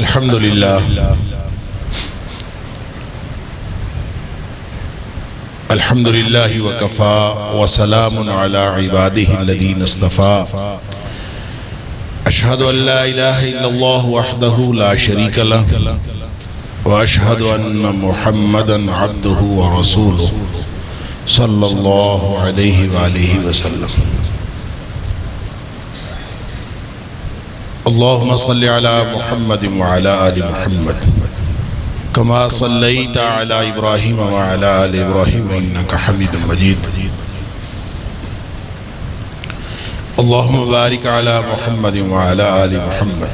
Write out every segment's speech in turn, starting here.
الحمد لله وكفى وسلام على عباده الذين اصطفى أشهد أن لا إله إلا الله وحده لا شريك له وأشهد أن محمدا عبده ورسوله صلى الله عليه وآله وسلم. اللهم صل على محمد وعلى آل محمد كما صليت على إبراهيم وعلى آل إبراهيم إنك حميد مجيد. اللهم بارك على محمد وعلى آل محمد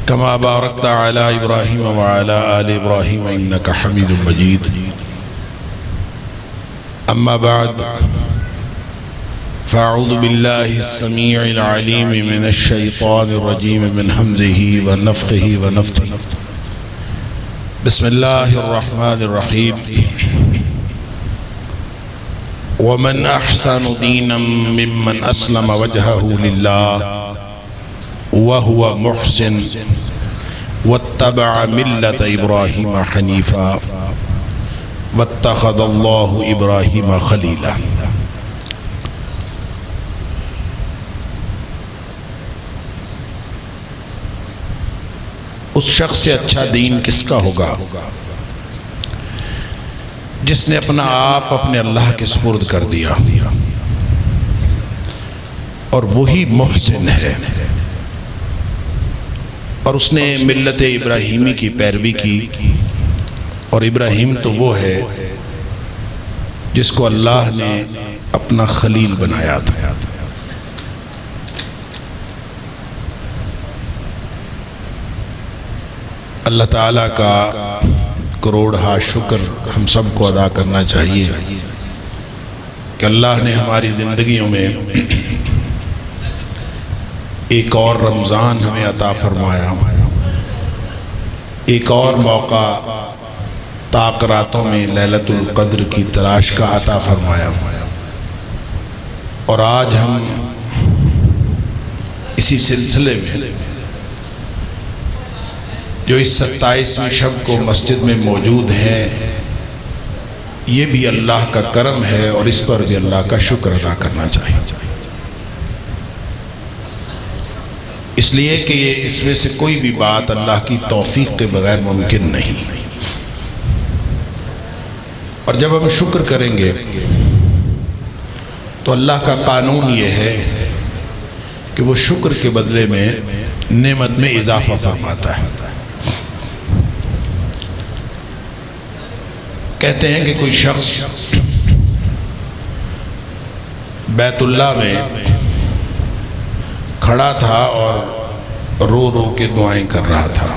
كما باركت على إبراهيم وعلى آل إبراهيم إنك حميد مجيد. أما بعد، فأعوذ بالله السميع العليم من الشيطان الرجيم من همزه ونفخه ونفثه. بسم الله الرحمن الرحيم. ومن أحسن دينا ممن أسلم وجهه لله وهو محسن واتبع ملة إبراهيم حنيفا واتخذ الله إبراهيم خليلا. اس شخص سے اچھا دین کس کا ہوگا جس نے اپنا آپ اپنے اللہ کے سپرد کر دیا اور وہی محسن ہے اور اس نے ملت ابراہیمی کی پیروی کی. اور ابراہیم تو وہ ہے جس کو اللہ نے اپنا خلیل بنایا تھا. اللہ تعالیٰ کا کروڑہا شکر ہم سب کو ادا کرنا چاہیے کہ اللہ نے ہماری زندگیوں میں ایک اور رمضان ہمیں عطا فرمایا، ایک اور موقع طاق راتوں میں لیلۃ القدر کی تلاش کا عطا فرمایا. اور آج ہم اسی سلسلے میں جو اس 27ویں شب کو مسجد میں موجود ہیں، یہ بھی اللہ کا کرم ہے اور اس پر بھی اللہ کا شکر ادا کرنا چاہیے. اس لیے کہ اس میں سے کوئی بھی بات اللہ کی توفیق کے بغیر ممکن نہیں. اور جب ہم شکر کریں گے تو اللہ کا قانون یہ ہے کہ وہ شکر کے بدلے میں نعمت میں اضافہ فرماتا ہے. کہتے ہیں کہ کوئی شخص بیت اللہ میں کھڑا تھا اور رو رو کے دعائیں کر رہا تھا.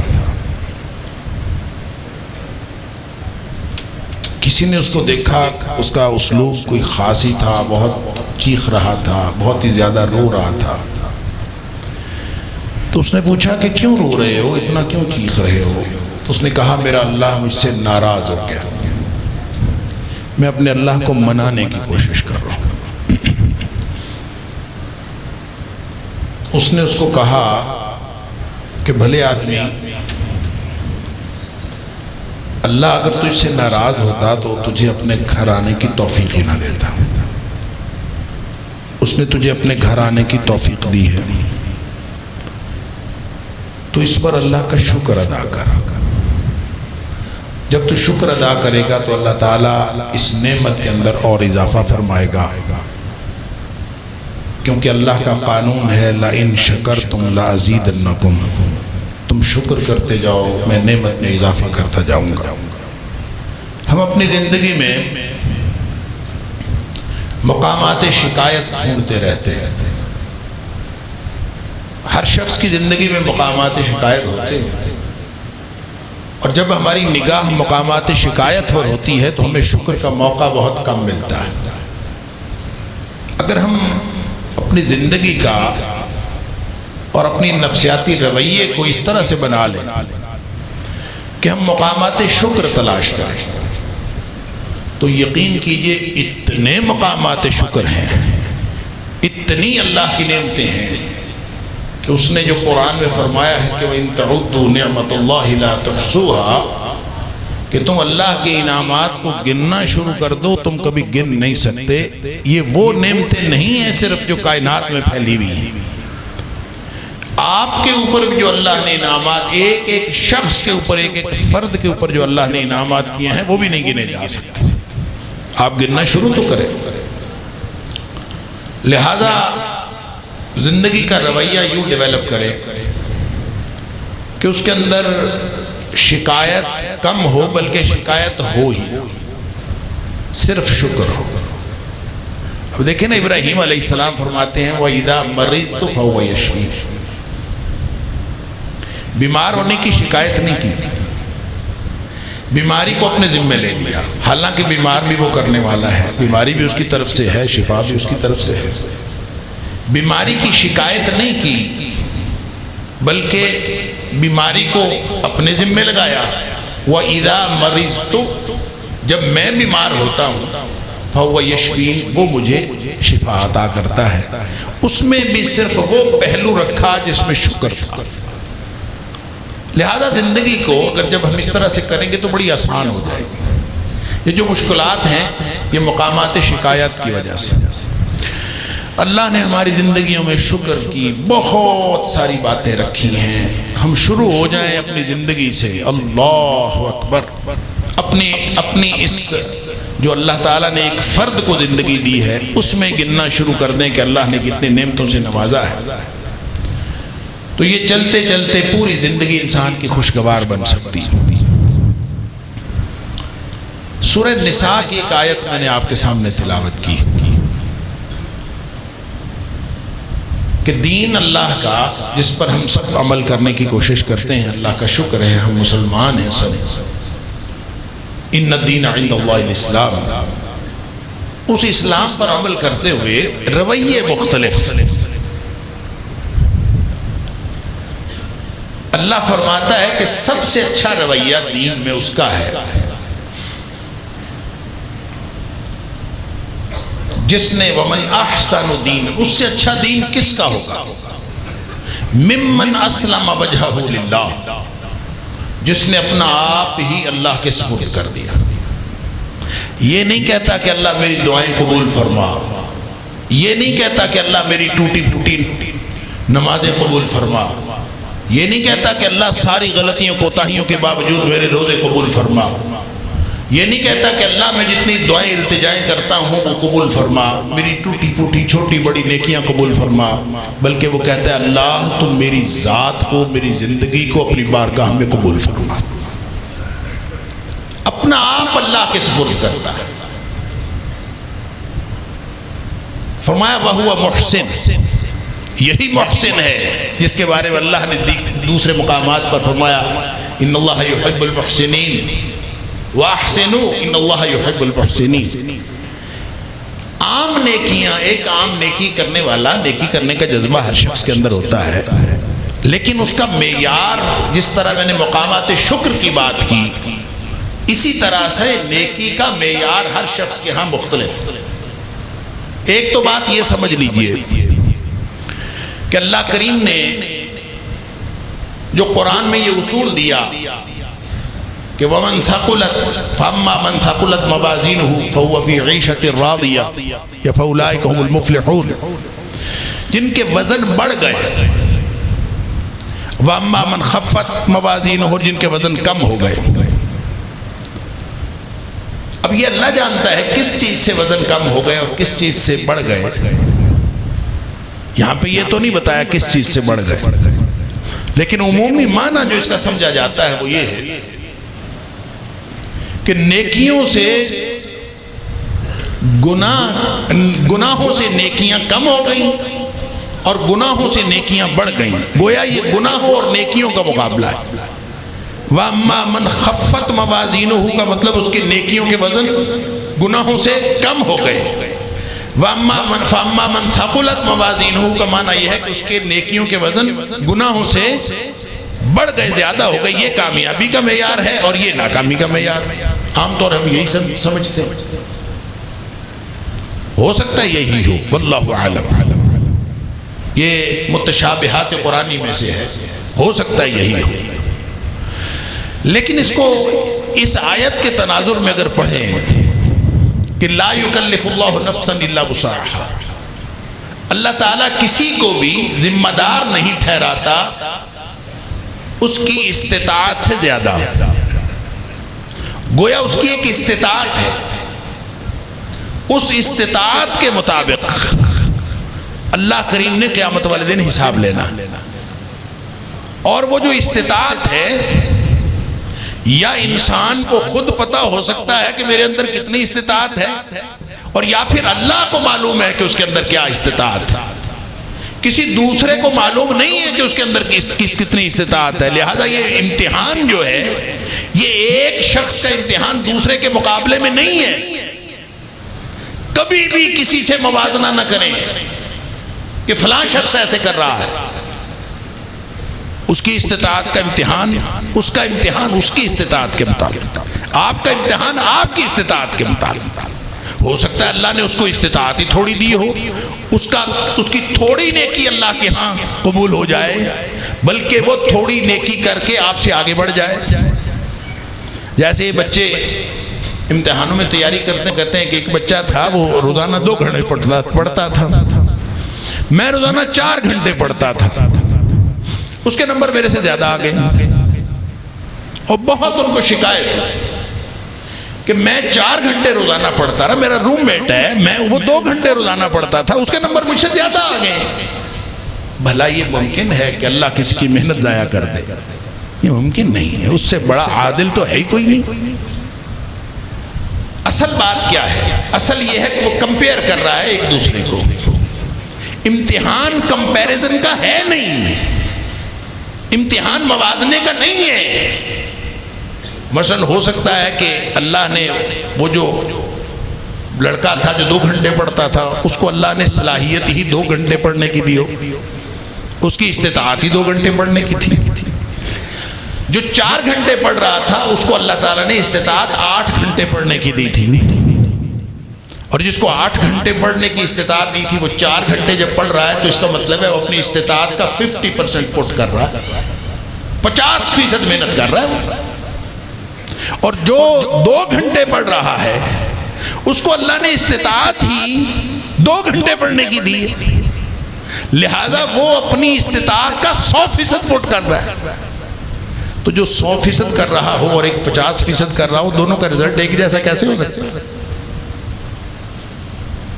کسی نے اس کو دیکھا، اس کا اسلوب کوئی خاص ہی تھا، بہت چیخ رہا تھا، بہت ہی زیادہ رو رہا تھا. تو اس نے پوچھا کہ کیوں رو رہے ہو، اتنا کیوں چیخ رہے ہو؟ تو اس نے کہا میرا اللہ مجھ سے ناراض ہو گیا، میں اپنے اللہ کو منانے کی کوشش کر رہا ہوں. اس نے اس کو کہا کہ بھلے آدمی، اللہ اگر تجھ سے ناراض ہوتا تو تجھے اپنے گھر آنے کی توفیق ہی نہ دیتا. اس نے تجھے اپنے گھر آنے کی توفیق دی ہے تو اس پر اللہ کا شکر ادا کر. جب تو شکر ادا کرے گا تو اللہ تعالیٰ اس نعمت کے اندر اور اضافہ فرمائے گا، کیونکہ اللہ کا قانون ہے لَإِن شَكَرْتُمْ لَأَزِيدَنَّكُمْ. تم شکر کرتے جاؤ، میں نعمت میں اضافہ کرتا جاؤں گا. ہم اپنی زندگی میں مقامات شکایت ڈھونڈتے رہتے ہیں. ہر شخص کی زندگی میں مقامات شکایت ہوتے ہیں، اور جب ہماری نگاہ مقامات شکایت پر ہوتی ہے تو ہمیں شکر کا موقع بہت کم ملتا ہے. اگر ہم اپنی زندگی کا اور اپنی نفسیاتی رویے کو اس طرح سے بنا لیں کہ ہم مقامات شکر تلاش کریں تو یقین کیجئے اتنے مقامات شکر ہیں، اتنی اللہ کی نعمتیں ہیں کہ اس نے جو قرآن میں فرمایا ہے کہ وَإِن تَعُدُّوا نِعْمَةَ اللَّهِ لَا تُحْصُوهَا، کہ تم اللہ کے انعامات کو گننا شروع کر دو تم کبھی گن نہیں سکتے. یہ وہ نعمتیں نہیں ہیں صرف جو کائنات میں پھیلی ہوئی ہیں، آپ کے اوپر بھی جو اللہ نے انعامات، ایک ایک شخص کے اوپر، ایک ایک فرد کے اوپر جو اللہ نے انعامات کیے ہیں وہ بھی نہیں گنے جا سکتے. آپ گننا شروع تو کریں. لہذا زندگی کا رویہ یوں ڈیولپ کرے کہ اس کے اندر شکایت کم ہو، بلکہ شکایت ہو ہی، صرف شکر ہو. اب دیکھیں نا، ابراہیم علیہ السلام فرماتے ہیں وَإِذَا مَرِضْتُ فَهُوَ يَشْفِينِ. بیمار ہونے کی شکایت نہیں کی، بیماری کو اپنے ذمہ لے لیا. حالانکہ بیمار بھی وہ کرنے والا ہے، بیماری بھی اس کی طرف سے ہے، شفا بھی اس کی طرف سے ہے. بیماری کی شکایت نہیں کی، بلکہ بیماری کو اپنے ذمہ لگایا. وَإِذَا مَرِضْتُ، جب میں بیمار ہوتا ہوں، فَهُوَ يَشْفِينِ، وہ مجھے شفا عطا کرتا ہے. اس میں بھی صرف وہ پہلو رکھا جس میں شکر تھا. لہذا زندگی کو اگر جب ہم اس طرح سے کریں گے تو بڑی آسان ہو جائے گی. یہ جو مشکلات ہیں یہ مقامات شکایت کی وجہ سے. اللہ نے ہماری زندگیوں میں شکر کی بہت ساری باتیں رکھی ہیں. ہم شروع ہو جائیں اپنی زندگی سے، اللہ اکبر، اپنی اس جو اللہ تعالیٰ نے ایک فرد کو زندگی دی ہے اس میں گننا شروع کر دیں کہ اللہ نے کتنے نعمتوں سے نوازا ہے. تو یہ چلتے چلتے پوری زندگی انسان کی خوشگوار بن سکتی ہے. سورہ نساء کی ایک آیت میں نے آپ کے سامنے تلاوت کی کہ دین اللہ کا جس پر ہم سب عمل کرنے کی کوشش کرتے ہیں، اللہ کا شکر ہے ہم مسلمان ہیں سب. ان الدین عند اللہ الاسلام، اس اسلام پر عمل کرتے ہوئے رویے مختلف. اللہ فرماتا ہے کہ سب سے اچھا رویہ دین میں اس کا ہے جس نے وَمَنْ أَحْسَنُ دِينَ، اس سے اچھا دین کس کا ہوگا؟ مِمَّنْ أَسْلَمَ وَجْهَهُ لِلَّهِ، جس نے اپنا آپ ہی اللہ کے سپرد کر دیا. یہ نہیں کہتا کہ اللہ میری دعائیں قبول فرما، یہ نہیں کہتا کہ اللہ میری ٹوٹی پھوٹی نمازیں قبول فرما، یہ نہیں کہتا کہ اللہ ساری غلطیوں کوتاہیوں کے باوجود میرے روزے قبول فرما، یہ نہیں کہتا کہ اللہ میں جتنی دعائیں التجائیں کرتا ہوں وہ قبول فرما، میری ٹوٹی پھوٹی چھوٹی بڑی نیکیاں قبول فرما. بلکہ وہ کہتا ہے اللہ تم میری ذات کو، میری زندگی کو اپنی بارگاہ میں قبول فرما. اپنا آپ اللہ کے سپرد کرتا ہے. فرمایا وَهُوَ مُحْسِنٌ، یہی محسن ہے جس کے بارے میں اللہ نے دوسرے مقامات پر فرمایا ان اللہ یحب المحسنین واحسنوا ان اللہ یحب المحسنین. عام نیکیاں، ایک عام نیکی کرنے والا، نیکی کرنے کا جذبہ ہر شخص کے اندر ہوتا ہے، لیکن اس کا معیار، جس طرح میں نے مقامات شکر کی بات کی، اسی طرح سے نیکی کا معیار ہر شخص کے ہاں مختلف. ایک تو بات یہ سمجھ لیجئے کہ اللہ کریم نے جو قرآن میں یہ اصول دیا کہ وَمَنْ ثَقُلَتْ فَأَمَّا مَنْ ثَقُلَتْ مَوَازِينُهُ فَهُوَ فِي عِيشَةٍ رَاضِيَةٍ فَأُولَٰئِكَ هُمُ الْمُفْلِحُونَ، جن کے وزن بڑھ گئے. وَأَمَّا مَنْ خَفَّتْ مَوَازِينُهُ، جن کے وزن کم ہو گئے. اب یہ اللہ جانتا ہے کس چیز سے وزن کم ہو گئے اور کس چیز سے بڑھ گئے. یہاں پہ یہ تو نہیں بتایا کس چیز سے بڑھ گئے، لیکن عمومی معنی جو اس کا سمجھا جاتا ہے وہ یہ ہے کہ نیکیوں سے گناہوں سے نیکیاں کم ہو گئیں اور گناہوں سے نیکیاں بڑھ گئیں. گویا یہ گناہوں اور نیکیوں کا مقابلہ ہے. وَأَمَّا مَنْ خَفَّتْ مَوَازِينُهُ کا مطلب اس کے نیکیوں کے وزن گناہوں سے کم ہو گئے. فَأَمَّا مَنْ ثَقُلَتْ مَوَازِينُهُ کا معنی یہ ہے کہ اس کے نیکیوں کے وزن گناہوں سے بڑھ گئے، زیادہ ہو گئے. یہ کامیابی کا معیار ہے اور یہ ناکامی کا معیار. عام طور ہم یہی سمجھتے ہیں، ہو سکتا ہے یہی ہو، واللہ اعلم. یہ متشابہات قرآنی میں سے ہے، ہو سکتا ہے یہی ہو، لیکن اس کو اس آیت کے تناظر میں اگر پڑھیں کہ لا یکلف اللہ نفسا الا وسعہا، اللہ تعالیٰ کسی کو بھی ذمہ دار نہیں ٹھہراتا اس کی استطاعت سے زیادہ، گویا اس کی ایک استطاعت ہے، اس استطاعت کے مطابق اللہ کریم نے قیامت والے دن حساب لینا، اور وہ جو استطاعت ہے یا انسان کو خود پتہ ہو سکتا ہے کہ میرے اندر کتنی استطاعت ہے، اور یا پھر اللہ کو معلوم ہے کہ اس کے اندر کیا استطاعت ہے، کسی دوسرے کو معلوم نہیں ہے کہ اس کے اندر کتنی استطاعت ہے۔ لہذا یہ امتحان جو ہے یہ ایک شخص کا امتحان دوسرے کے مقابلے میں نہیں ہے۔ کبھی بھی کسی سے موازنہ نہ کریں کہ فلاں شخص ایسے کر رہا ہے، اس کی استطاعت کا امتحان اس کا امتحان اس کی استطاعت کے مطابق، آپ کا امتحان آپ کی استطاعت کے مطابق۔ ہو سکتا ہے اللہ نے اس کو استطاعت ہی تھوڑی دی ہو، اس کی تھوڑی نیکی اللہ کے ہاں قبول ہو جائے، بلکہ وہ تھوڑی نیکی کر کے آپ سے آگے بڑھ جائے۔ جیسے بچے امتحانوں میں تیاری کرتے ہیں کہ ایک بچہ تھا وہ روزانہ 2 گھنٹے پڑھتا تھا، میں روزانہ 4 گھنٹے پڑھتا تھا، اس کے نمبر میرے سے زیادہ آ گئے، اور بہت ان کو شکایت کہ میں 4 گھنٹے روزانہ پڑھتا رہا، میرا روم میٹ ہے وہ 2 گھنٹے روزانہ پڑھتا تھا، اس کے نمبر مجھ سے زیادہ آ گئے۔ بھلا یہ ممکن ہے کہ اللہ کسی کی محنت ضائع کر دے؟ یہ ممکن نہیں ہے، اس سے بڑا عادل تو ہے ہی کوئی نہیں۔ اصل بات کیا ہے؟ اصل یہ ہے کہ وہ کمپیئر کر رہا ہے ایک دوسرے کو، امتحان کمپیریزن کا ہے نہیں، امتحان موازنے کا نہیں ہے۔ مثلا ہو سکتا ہے کہ اللہ نے وہ جو لڑکا تھا جو 2 گھنٹے پڑھتا تھا، اس کو اللہ نے صلاحیت ہی 2 گھنٹے پڑھنے کی دی ہو، اس کی استطاعت ہی 2 گھنٹے پڑھنے کی تھی۔ جو 4 گھنٹے پڑھ رہا تھا اس کو اللہ تعالیٰ نے استطاعت 8 گھنٹے پڑھنے کی دی تھی، اور جس کو 8 گھنٹے پڑھنے کی استطاعت دی تھی وہ 4 گھنٹے جب پڑھ رہا ہے تو اس کا مطلب ہے وہ اپنی استطاعت کا 50% پٹ کر رہا ہے، 50% محنت کر رہا ہے۔ اور جو 2 گھنٹے پڑھ رہا ہے اس کو اللہ نے استطاعت ہی 2 گھنٹے پڑھنے کی دی، لہذا وہ اپنی استطاعت کا 100% پٹ کر رہا ہے۔ تو جو 100% کر رہا ہو اور ایک 50% کر رہا ہو، دونوں کا رزلٹ ایک جیسا کیسے ہو سکتا ہے؟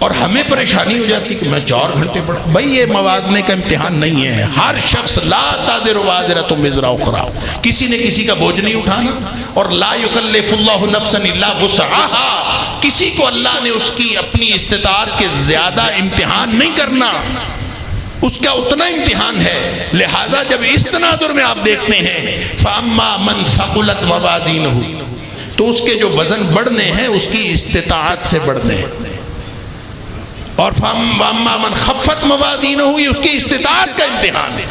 اور ہمیں پریشانی ہو جاتی کہ میں 4 گھنٹے پڑھا۔ بھائی یہ موازنے کا امتحان نہیں ہے، ہر شخص لا تزر وازرۃ وزر اخری، کسی نے کسی کا بوجھ نہیں اٹھانا، اور لا یکلف اللہ نفسا الا وسعہا، کسی کو اللہ نے اس کی اپنی استطاعت کے زیادہ امتحان نہیں کرنا، اس کا اتنا امتحان ہے۔ لہٰذا جب اس تناظر میں آپ دیکھتے ہیں فاما من ثقلت موازینہ، تو اس کے جو وزن بڑھنے ہیں اس کی استطاعت سے بڑھنے ہیں، اور فاما من خفت موازینہ، یہ اس کی استطاعت کا امتحان ہے۔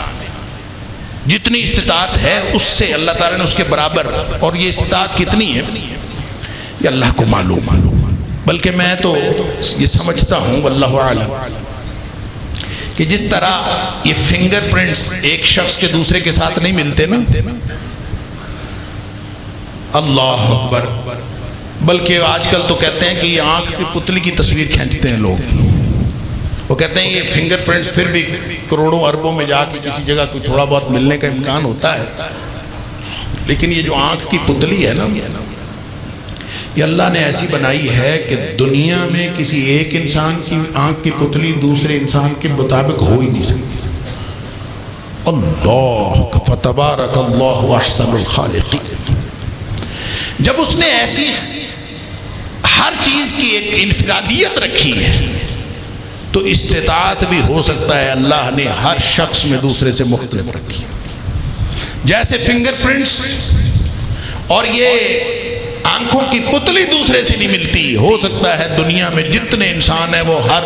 جتنی استطاعت ہے اس سے اللہ تعالیٰ نے اس کے برابر، اور یہ استطاعت کتنی ہے یہ اللہ کو معلوم، بلکہ میں تو یہ سمجھتا ہوں واللہ اعلم کہ جس طرح یہ فنگر پرنٹس ایک شخص کے دوسرے کے ساتھ نہیں ملتے نا، اللہ اکبر، بلکہ آج کل تو کہتے ہیں کہ یہ آنکھ کی پتلی کی تصویر کھینچتے ہیں لوگ، وہ کہتے ہیں یہ فنگر پرنٹس پھر بھی کروڑوں اربوں میں جا کے کسی جگہ سے تھوڑا بہت ملنے کا امکان ہوتا ہے، لیکن یہ جو آنکھ کی پتلی ہے نا، یہ اللہ نے ایسی بنائی ہے کہ دنیا میں کسی ایک انسان کی آنکھ کی پتلی دوسرے انسان کے مطابق ہو ہی نہیں سکتی۔ اللہ فتبارک اللہ احسن الخالقین۔ جب اس نے ایسی ہر چیز کی ایک انفرادیت رکھی ہے تو استطاعت بھی ہو سکتا ہے اللہ نے ہر شخص میں دوسرے سے مختلف رکھی، جیسے فنگر پرنٹس اور یہ آنکھوں کی پتلی دوسرے سے نہیں ملتی، ہو سکتا ہے دنیا میں جتنے انسان ہیں وہ ہر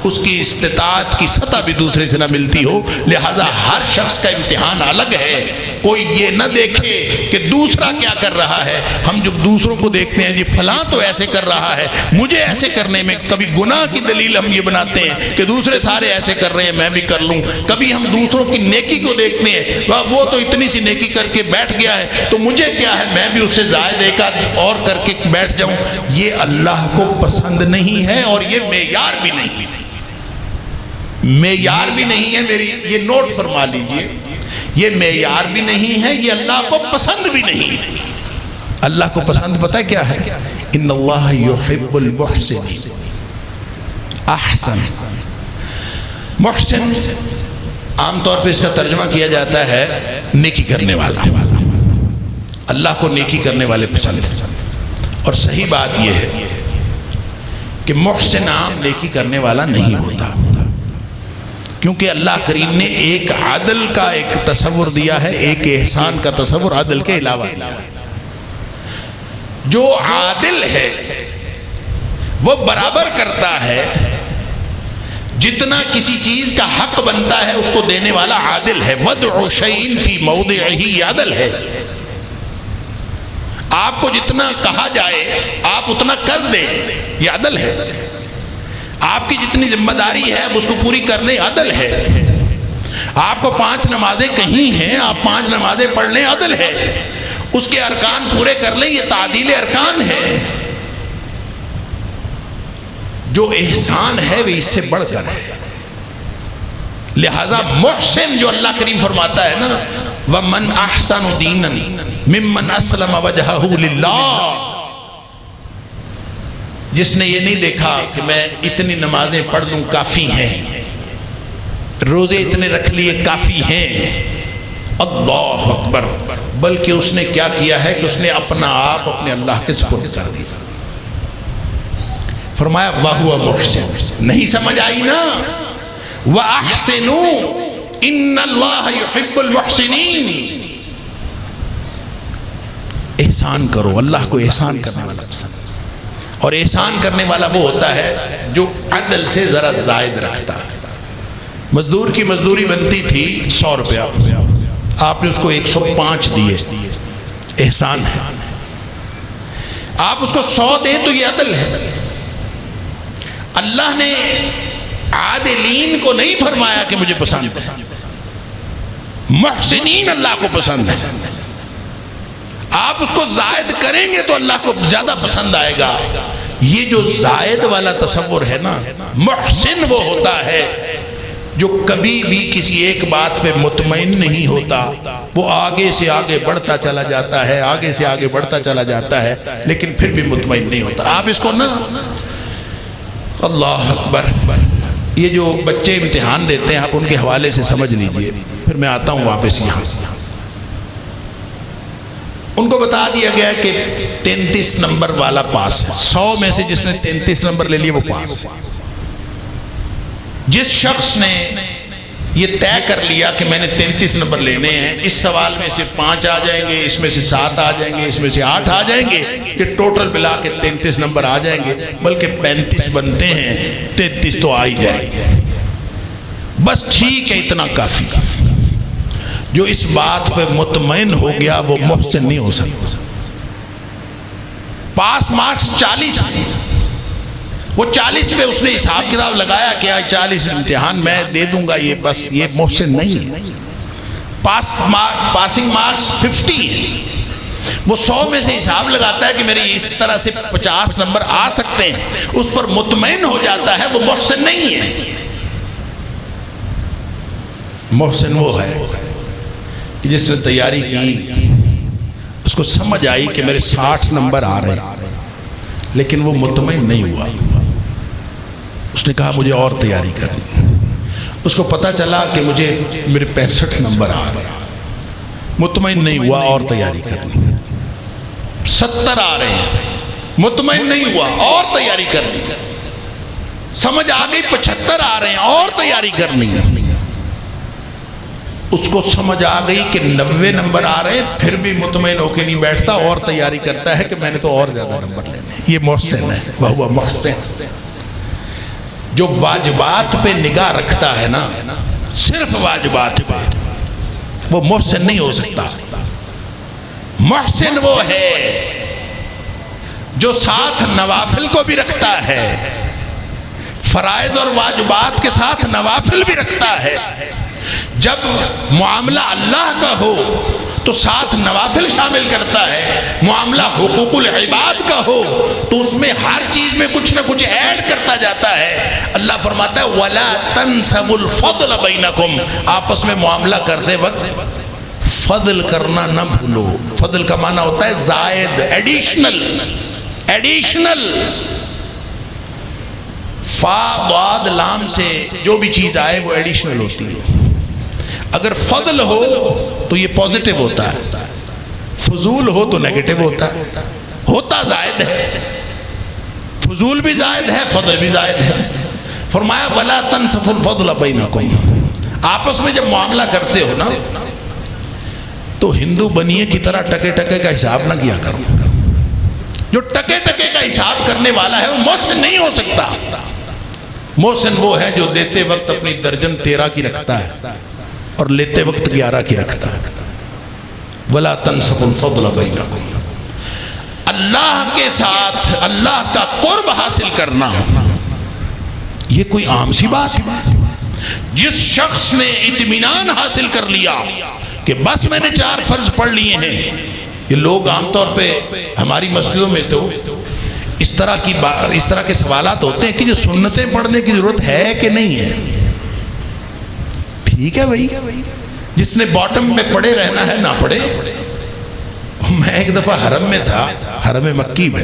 اس کی استطاعت کی سطح بھی دوسرے سے نہ ملتی ہو، لہذا ہر شخص کا امتحان الگ ہے۔ کوئی یہ نہ دیکھے کہ دوسرا کیا کر رہا ہے. ہم جب دوسروں کو دیکھتے ہیں جی فلاں تو ایسے کر رہا ہے, مجھے ایسے کرنے میں کبھی گناہ کی دلیل ہم یہ بناتے ہیں کہ دوسرے سارے ایسے کر رہے ہیں میں بھی کر لوں. کبھی ہم دوسروں کی نیکی کو دیکھتے ہیں, وہ تو اتنی سی نیکی کر کے بیٹھ گیا ہے تو مجھے کیا ہے, میں بھی اس سے زائد ایک اور کر کے بیٹھ جاؤں. یہ اللہ کو پسند نہیں ہے اور یہ معیار بھی نہیں ہے, معیار بھی نہیں ہے. میری یہ نوٹ فرما لیجئے, یہ معیار بھی نہیں ہے, یہ اللہ کو پسند بھی نہیں ہے. اللہ کو پسند پتہ کیا ہے؟ ان اللہ یحب المحسنین. احسن, محسن عام طور پہ اس کا ترجمہ کیا جاتا ہے نیکی کرنے والا. اللہ کو نیکی کرنے والے پسند ہیں. اور صحیح بات یہ ہے کہ محسن عام نیکی کرنے والا نہیں ہوتا, کیونکہ اللہ کریم نے ایک عدل کا ایک تصور دیا ہے, ایک احسان کا تصور عدل کے علاوہ. جو عادل ہے وہ برابر کرتا ہے, جتنا کسی چیز کا حق بنتا ہے اس کو دینے والا عادل ہے. وَضْعُ شَيْءٍ فِي مَوْضِعِهِ, یہ عدل ہے. آپ کو جتنا کہا جائے آپ اتنا کر دیں, یہ عدل ہے. آپ کی جتنی ذمہ داری ہے اس کو پوری کرنے, عدل ہے. آپ کو 5 نمازیں کہیں ہیں, آپ 5 نمازیں پڑھ لیں, عدل ہے. اس کے ارکان پورے کر لیں, یہ تعدیل ارکان ہے. جو احسان ہے وہ اس سے بڑھ کر ہے. لہذا محسن جو اللہ کریم فرماتا ہے نا, وَمَنْ أَحْسَنُ دِينًا مِمَّنْ أَسْلَمَ وَجْهَهُ لِلَّهِ, جس نے یہ نہیں دیکھا کہ میں اتنی نمازیں پڑھ لوں کافی ہیں, روزے اتنے رکھ لیے کافی ہیں, اللہ اکبر, بلکہ اس نے کیا کیا ہے کہ اس نے اپنا آپ اپنے اللہ کے سپرد کر دیا. فرمایا وَهُوَ مُحْسِنٌ. نہیں سمجھ آئی نا؟ وَأَحْسِنُوا إِنَّ اللَّهَ يُحِبُّ الْمُحْسِنِينَ. احسان کرو, اللہ کو احسان کرنے والا پسند. اور احسان کرنے والا وہ ہوتا ہے جو عدل سے ذرا زائد رکھتا ہے. مزدور کی مزدوری بنتی تھی 100 روپیہ, آپ نے اس کو 105 دیے, احسان ہے. آپ اس کو 100 دیں تو یہ عدل ہے. اللہ نے عادلین کو نہیں فرمایا کہ مجھے پسند ہے, محسنین اللہ کو پسند ہے. آپ اس کو زائد کریں گے تو اللہ کو زیادہ پسند آئے گا. یہ جو زائد والا تصور ہے نا, محسن وہ ہوتا ہے جو کبھی بھی کسی ایک بات پہ مطمئن نہیں ہوتا, وہ آگے سے آگے بڑھتا چلا جاتا ہے, آگے سے آگے بڑھتا چلا جاتا ہے, لیکن پھر بھی مطمئن نہیں ہوتا. آپ اس کو نا, اللہ اکبر, یہ جو بچے امتحان دیتے ہیں آپ ان کے حوالے سے سمجھ لیجئے, پھر میں آتا ہوں واپس یہاں. ان کو بتا دیا گیا کہ 33 نمبر والا پاس ہے. 100 میں سے جس نے 33 نمبر لے لیے وہ پاس. جس شخص نے یہ طے کر لیا کہ میں نے 33 نمبر لینے ہیں, اس سوال میں سے 5 آ جائیں گے, اس میں سے 7 آ جائیں گے, اس میں سے 8 آ جائیں گے, کہ ٹوٹل ملا کے 33 نمبر آ جائیں گے, بلکہ 35 بنتے ہیں, 33 تو آ ہی جائیں گے. بس ٹھیک ہے, اتنا کافی. جو اس بات پہ مطمئن ہو گیا وہ محسن نہیں ہو سکتا. پاس مارکس 40 ہیں, وہ 40 پہ اس نے حساب کتاب لگایا کہ 40 امتحان میں دے دوں گا, یہ بس یہ محسن نہیں ہے. پاسنگ مارکس 50 ہیں, وہ 100 میں سے حساب لگاتا ہے کہ میرے اس طرح سے 50 نمبر آ سکتے ہیں, اس پر مطمئن ہو جاتا ہے, وہ محسن نہیں ہے. محسن وہ ہے کہ جس نے تیاری کی, اس کو سمجھ آئی کہ میرے 60 نمبر آ رہے ہیں, لیکن وہ مطمئن نہیں ہوا. اس نے کہا مجھے اور تیاری کرنی. اس کو پتا چلا کہ مجھے میرے 65 نمبر آ رہے ہیں, مطمئن نہیں ہوا, اور تیاری کرنی. 70 آ رہے ہیں, مطمئن نہیں ہوا, اور تیاری کرنی. سمجھ آ گئی 75 آ رہے ہیں, اور تیاری کرنی. اس کو سمجھ آ گئی کہ 90 نمبر آ رہے ہیں, پھر بھی مطمئن ہو کے نہیں بیٹھتا, اور تیاری کرتا ہے کہ میں نے تو اور زیادہ نمبر لینے. یہ محسن ہے, وہ محسن جو واجبات پہ نگاہ رکھتا ہے نا, صرف واجبات پہ. وہ محسن نہیں ہو سکتا۔ محسن وہ ہے جو ساتھ نوافل کو بھی رکھتا ہے، فرائض اور واجبات کے ساتھ نوافل بھی رکھتا ہے۔ جب معاملہ اللہ کا ہو تو ساتھ نوافل شامل کرتا ہے، معاملہ حقوق العباد کا ہو تو اس میں ہر چیز میں کچھ نہ کچھ ایڈ کرتا جاتا ہے۔ اللہ فرماتا ہے وَلَا تَنْسَبُوا الْفَضْلَ بَيْنَكُمْ، آپس میں معاملہ کرتے وقت فضل کرنا نہ بھولو۔ فضل کا معنی ہوتا ہے زائد، ایڈیشنل۔ فا ضاد لام سے جو بھی چیز آئے وہ ایڈیشنل ہوتی ہے۔ اگر فضل ہو تو یہ پوزیٹو ہوتا ہے، فضول ہو تو نیگیٹو ہوتا ہے، ہوتا زائد ہے، فضول بھی زائد ہے، فضل بھی زائد ہے۔ فرمایا وَلَا تَنْسَفُوا الْفَضْلَ بَيْنَكُمْ، آپس میں جب معاملہ کرتے ہو نا تو ہندو بنیے کی طرح ٹکے ٹکے کا حساب نہ کیا کرو۔ جو ٹکے ٹکے کا حساب کرنے والا ہے وہ محسن نہیں ہو سکتا۔ محسن وہ ہے جو دیتے وقت اپنی درجن 13 کی رکھتا ہے اور لیتے وقت 11 کی رکھتا ہے۔ وَلَا تَنْسَفُوا الْفَضْلَ بَيْنَكُمْ، اللہ کے ساتھ اللہ کا قرب حاصل کرنا یہ کوئی عام سی بات ہے۔ جس شخص نے اطمینان حاصل کر لیا کہ بس میں نے 4 فرض پڑھ لیے ہیں، یہ لوگ عام طور پہ ہماری مسجدوں میں تو اس طرح کے سوالات ہوتے ہیں کہ جو سنتیں پڑھنے کی ضرورت ہے کہ نہیں ہے۔ ٹھیک ہے بھائی، جس نے باٹم میں پڑے رہنا ہے نہ پڑے۔ میں ایک دفعہ حرم میں تھا، حرم مکی میں،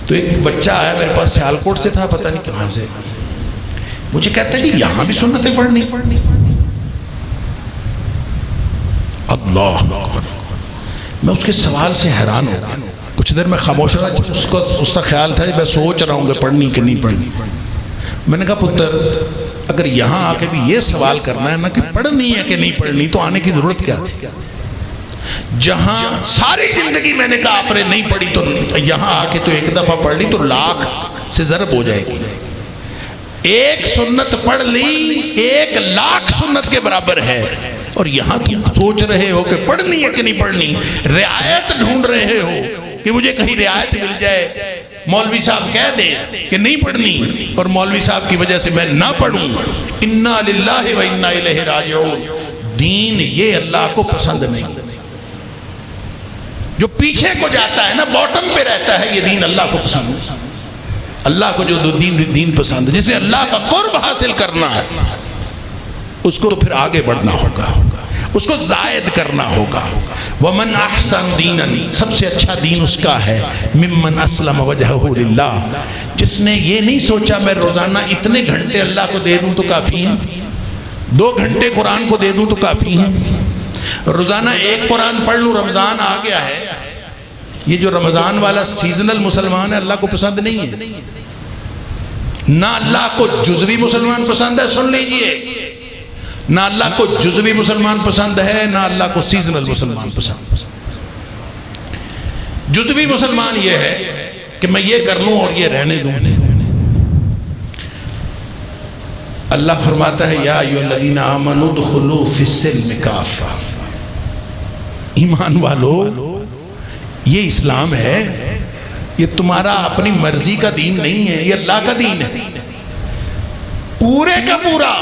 تو ایک بچہ آیا میرے پاس، سیالکوٹ سے تھا، پتہ نہیں کہاں سے، مجھے کہتا ہے کہ یہاں بھی سنتیں پڑھنی۔ اللہ، میں اس کے سوال سے حیران ہو گیا۔ کچھ دیر میں خاموش رہا، اس کا خیال تھا میں سوچ رہا ہوں کہ پڑھنی کہ نہیں پڑھنی۔ میں نے کہا پتر، اگر یہاں آ کے بھی یہ سوال کرنا ہے نا کہ پڑھنی ہے کہ نہیں پڑھنی تو آنے کی ضرورت کیا تھی؟ جہاں ساری زندگی میں نے کہا آپ نے نہیں پڑھی تو یہاں آ کے تو ایک دفعہ پڑھ لی تو 1,00,000 سے ضرب ہو جائے گی۔ ایک سنت پڑھ لی 1,00,000 سنت کے برابر ہے، اور یہاں تم سوچ رہے ہو کہ پڑھنی ہے کہ نہیں پڑھنی، رعایت ڈھونڈ رہے ہو کہ مجھے کہیں رعایت مل جائے، مولوی صاحب کہہ دے کہ نہیں پڑھنی اور مولوی صاحب کی وجہ سے میں نہ پڑھوں۔ انا للہ و انا الیہ راجعون، دین یہ اللہ کو پسند نہیں۔ جو پیچھے کو جاتا ہے نا، باٹم پہ رہتا ہے، یہ دین اللہ کو پسند نہیں۔ اللہ کو جو دین پسند ہے، جس نے اللہ کا قرب حاصل کرنا ہے، اس کو تو پھر آگے بڑھنا ہوگا، اس کو زائد کرنا ہوگا۔ وَمَنْ أَحْسَنُ دِينًا، سب سے اچھا دین اس کا ہے، مِمَّنْ أَسْلَمَ وَجْهَهُ لِلَّهِ، جس نے یہ نہیں سوچا میں روزانہ اتنے گھنٹے اللہ کو دے دوں تو کافی ہیں، 2 گھنٹے قرآن کو دے دوں تو کافی ہیں، روزانہ 1 قرآن پڑھ لوں، رمضان آ گیا ہے۔ یہ جو رمضان والا سیزنل مسلمان ہے اللہ کو پسند نہیں ہے۔ نہ اللہ کو جزوی مسلمان پسند ہے، سن لیجئے، نہ اللہ کو جزوی مسلمان پسند ہے، نہ اللہ کو سیزنل مسلمان پسند۔ جزوی مسلمان یہ ہے کہ میں یہ کر لوں اور یہ رہنے دوں۔ اللہ فرماتا ہے یا ایھا الذین آمنوا ادخلوا فی السلم کافہ، ایمان والو یہ اسلام ہے، یہ تمہارا اپنی مرضی کا دین نہیں ہے، یہ اللہ کا دین ہے، پورے کا پورا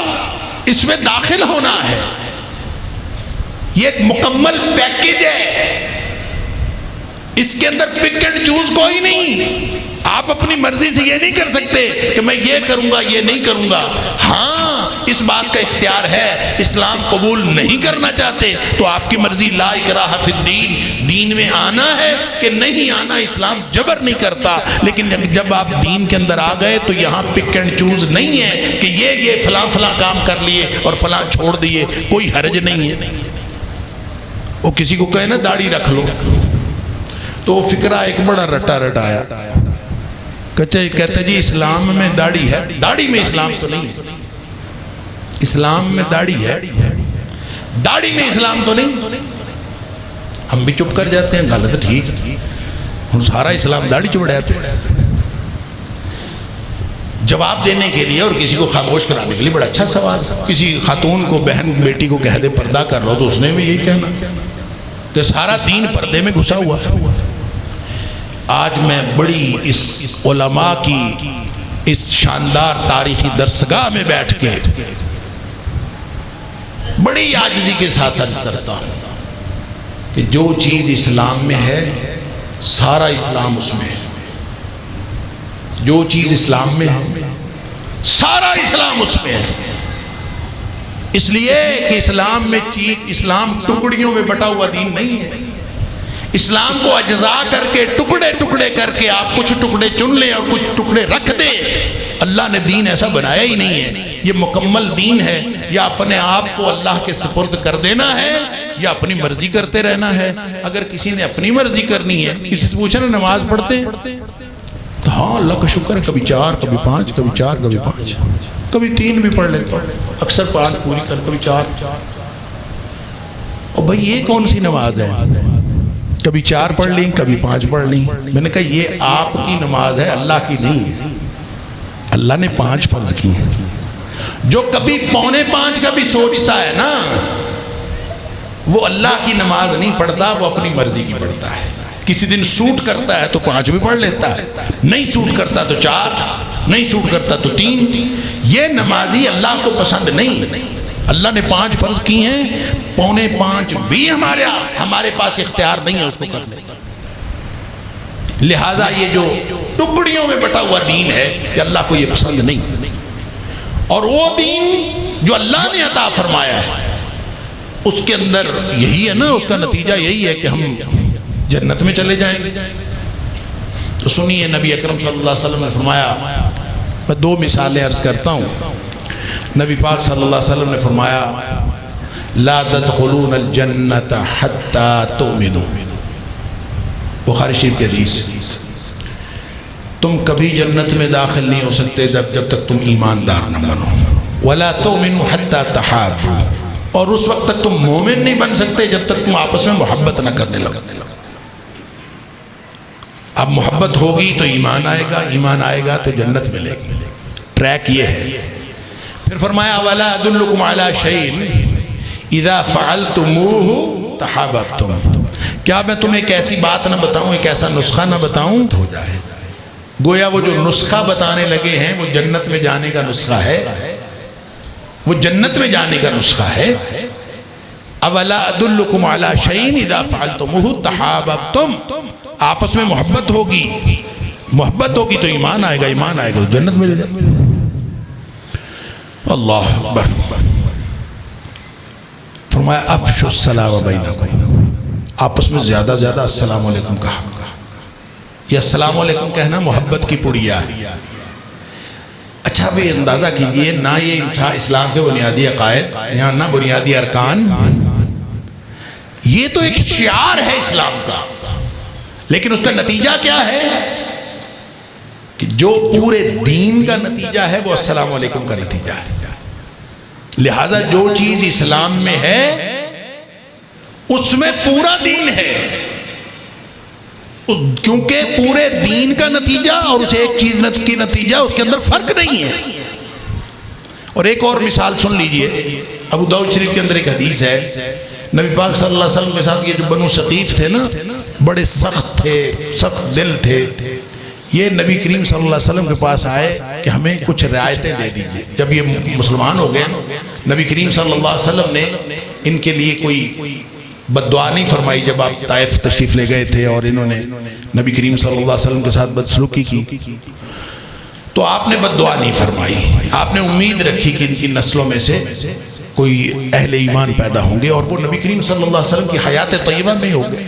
اس میں داخل ہونا ہے۔ یہ ایک مکمل پیکیج ہے، اس کے اندر پک اینڈ چوز کوئی نہیں۔ آپ اپنی مرضی سے یہ نہیں کر سکتے کہ میں یہ کروں گا یہ نہیں کروں گا۔ ہاں اس بات کا اختیار ہے، اسلام قبول نہیں کرنا چاہتے تو آپ کی مرضی، لا اکراہ فی الدین، دین میں آنا ہے کہ نہیں آنا، اسلام جبر نہیں کرتا۔ لیکن جب آپ دین کے اندر آ گئے تو یہاں پک اینڈ چوز نہیں ہے کہ یہ فلاں فلاں کام کر لیے اور فلاں چھوڑ دیے، کوئی حرج نہیں ہے۔ وہ کسی کو کہے نا داڑھی رکھ لو تو وہ فکرہ ایک بڑا رٹا رٹایا، کہتے جی اسلام میں داڑھی ہے، داڑھی میں اسلام تو نہیں ہے، اسلام میں داڑھی ہے، داڑھی میں اسلام تو نہیں۔ ہم بھی چپ کر جاتے ہیں، غلط ٹھیک ہے، سارا اسلام داڑھی چڑھاتے ہیں۔ جواب دینے کے لیے اور کسی کو خاموش کرانے کے لیے بڑا اچھا سوال. کسی خاتون کو بہن بیٹی کو کہہ دے پردہ کر لو تو اس نے بھی یہی کہنا کہ سارا دین پردے میں گھسا ہوا ہے. آج میں بڑی اس علماء کی اس شاندار تاریخی درسگاہ میں بیٹھ کے بڑی عاجزی کے ساتھ عرض کرتا ہوں کہ جو چیز اسلام میں ہے سارا اسلام اس میں ہے. جو چیز اسلام میں ہے سارا اسلام اس میں ہے. اس لیے کہ اسلام ٹکڑیوں میں بٹا ہوا دین نہیں ہے. اسلام کو اجزاء کر کے ٹکڑے ٹکڑے کر کے آپ کچھ ٹکڑے چن لیں اور کچھ ٹکڑے رکھ دیں. اللہ نے دین ایسا بنایا ہی نہیں ہے. یہ مکمل دین ہے. یا اپنے آپ کو اللہ کے سپرد کر دینا ہے یا اپنی مرضی کرتے رہنا ہے. اگر کسی نے اپنی مرضی کرنی ہے, کسی سے پوچھا نا نماز پڑھتے ہیں تو ہاں اللہ کا شکر ہے, کبھی 4 کبھی 5 کبھی 4 کبھی 5 کبھی 3 بھی پڑھ لیتا ہوں, اکثر 5 پوری کر کبھی 4. اور بھائی یہ کون سی نماز ہے؟ کبھی 4 پڑھ لیں کبھی 5 پڑھ لیں. میں نے کہا یہ آپ کی نماز ہے, اللہ کی نہیں ہے. اللہ نے 5 فرض کی ہیں. جو کبھی 4:45 کا بھی سوچتا ہے نا وہ اللہ کی نماز نہیں پڑھتا, وہ اپنی مرضی کی پڑھتا ہے. کسی دن سوٹ کرتا ہے تو 5 بھی پڑھ لیتا ہے, نہیں سوٹ کرتا تو 4, نہیں سوٹ کرتا تو 3. یہ نمازی اللہ کو پسند نہیں. اللہ نے 5 فرض کی ہیں, 4:45 بھی ہمارے پاس اختیار نہیں ہے اس کو کرنے کا. لہٰذا یہ جو ٹکڑیوں میں بٹا ہوا دین ہے یہ اللہ کو یہ پسند نہیں. اور وہ دین جو اللہ نے عطا فرمایا ہے اس کے اندر یہی ہے نا, اس کا نتیجہ یہی ہے کہ ہم جنت میں چلے جائیں گے. تو سنیے نبی اکرم صلی اللہ علیہ وسلم نے فرمایا, میں 2 مثالیں عرض کرتا ہوں. نبی پاک صلی اللہ علیہ وسلم نے فرمایا لا تدخلون الجنت حتی تؤمنوا. بخاری شریف کی حدیث, تم کبھی جنت میں داخل نہیں ہو سکتے جب تک تم ایماندار نہ بنو. ولا تؤمنوا حتی تحابوا, اور اس وقت تک تم مومن نہیں بن سکتے جب تک تم آپس میں محبت نہ کرنے لگو. اب محبت ہوگی تو ایمان آئے گا, ایمان آئے گا تو جنت ملے گی. ٹریک یہ ہے. پھر فرمایا وَلَا أَدُلُّكُمْ عَلَىٰ شَيْءٍ إِذَا فَعَلْتُمُوهُ تَحَابَبْتُمْ. کیا میں تمہیں ایک ایسی بات نہ بتاؤں, ایک ایسا نسخہ نہ بتاؤں ہو جائے. گویا وہ جو نسخہ بتانے لگے ہیں وہ جنت میں جانے کا نسخہ ہے, وہ جنت میں جانے کا نسخہ ہے. اولا ادلکم علی شیء اذا فعلتموه تحاببتم, آپس میں محبت ہوگی, محبت ہوگی تو ایمان آئے گا, ایمان آئے گا تو جنت مل جائے گی. اللہ اکبر. فرمایا افشوا السلام بینکم, آپس میں زیادہ زیادہ السلام علیکم کہا. یہ السلام علیکم کہنا محبت کی پڑیا ہے. اچھا بھی اندازہ کیجئے, نہ یہ اسلام کے بنیادی عقائد, یہاں نہ بنیادی ارکان, یہ تو ایک شعار ہے اسلام کا, لیکن اس کا نتیجہ کیا ہے کہ جو پورے دین کا نتیجہ ہے وہ السلام علیکم کا نتیجہ ہے. لہٰذا جو چیز اسلام میں ہے اس میں پورا دین ہے, کیونکہ پورے دین کا نتیجہ اور اس ایک چیز کی نتیجہ اس کے اندر فرق نہیں ہے. اور ایک اور مثال سن لیجئے, ابو داؤد شریف کے اندر ایک حدیث ہے, نبی پاک صلی اللہ علیہ وسلم کے ساتھ یہ جو بنو ثقیف تھے نا, بڑے سخت تھے, سخت دل تھے. یہ نبی کریم صلی اللہ علیہ وسلم کے پاس آئے کہ ہمیں کچھ رعایتیں دے دیجئے. جب یہ مسلمان ہو گئے, نبی کریم صلی اللہ علیہ وسلم نے ان کے لیے کوئی بد دعا نہیں فرمائی. جب آپ طائف تشریف لے گئے تھے اور انہوں نے نبی کریم صلی اللہ علیہ وسلم کے ساتھ بدسلوکی کی تو آپ نے بد دعا نہیں فرمائی. آپ نے امید رکھی کہ ان کی نسلوں میں سے کوئی اہل ایمان پیدا ہوں گے, اور وہ نبی کریم صلی اللہ علیہ وسلم کی حیات طیبہ میں ہو گئے.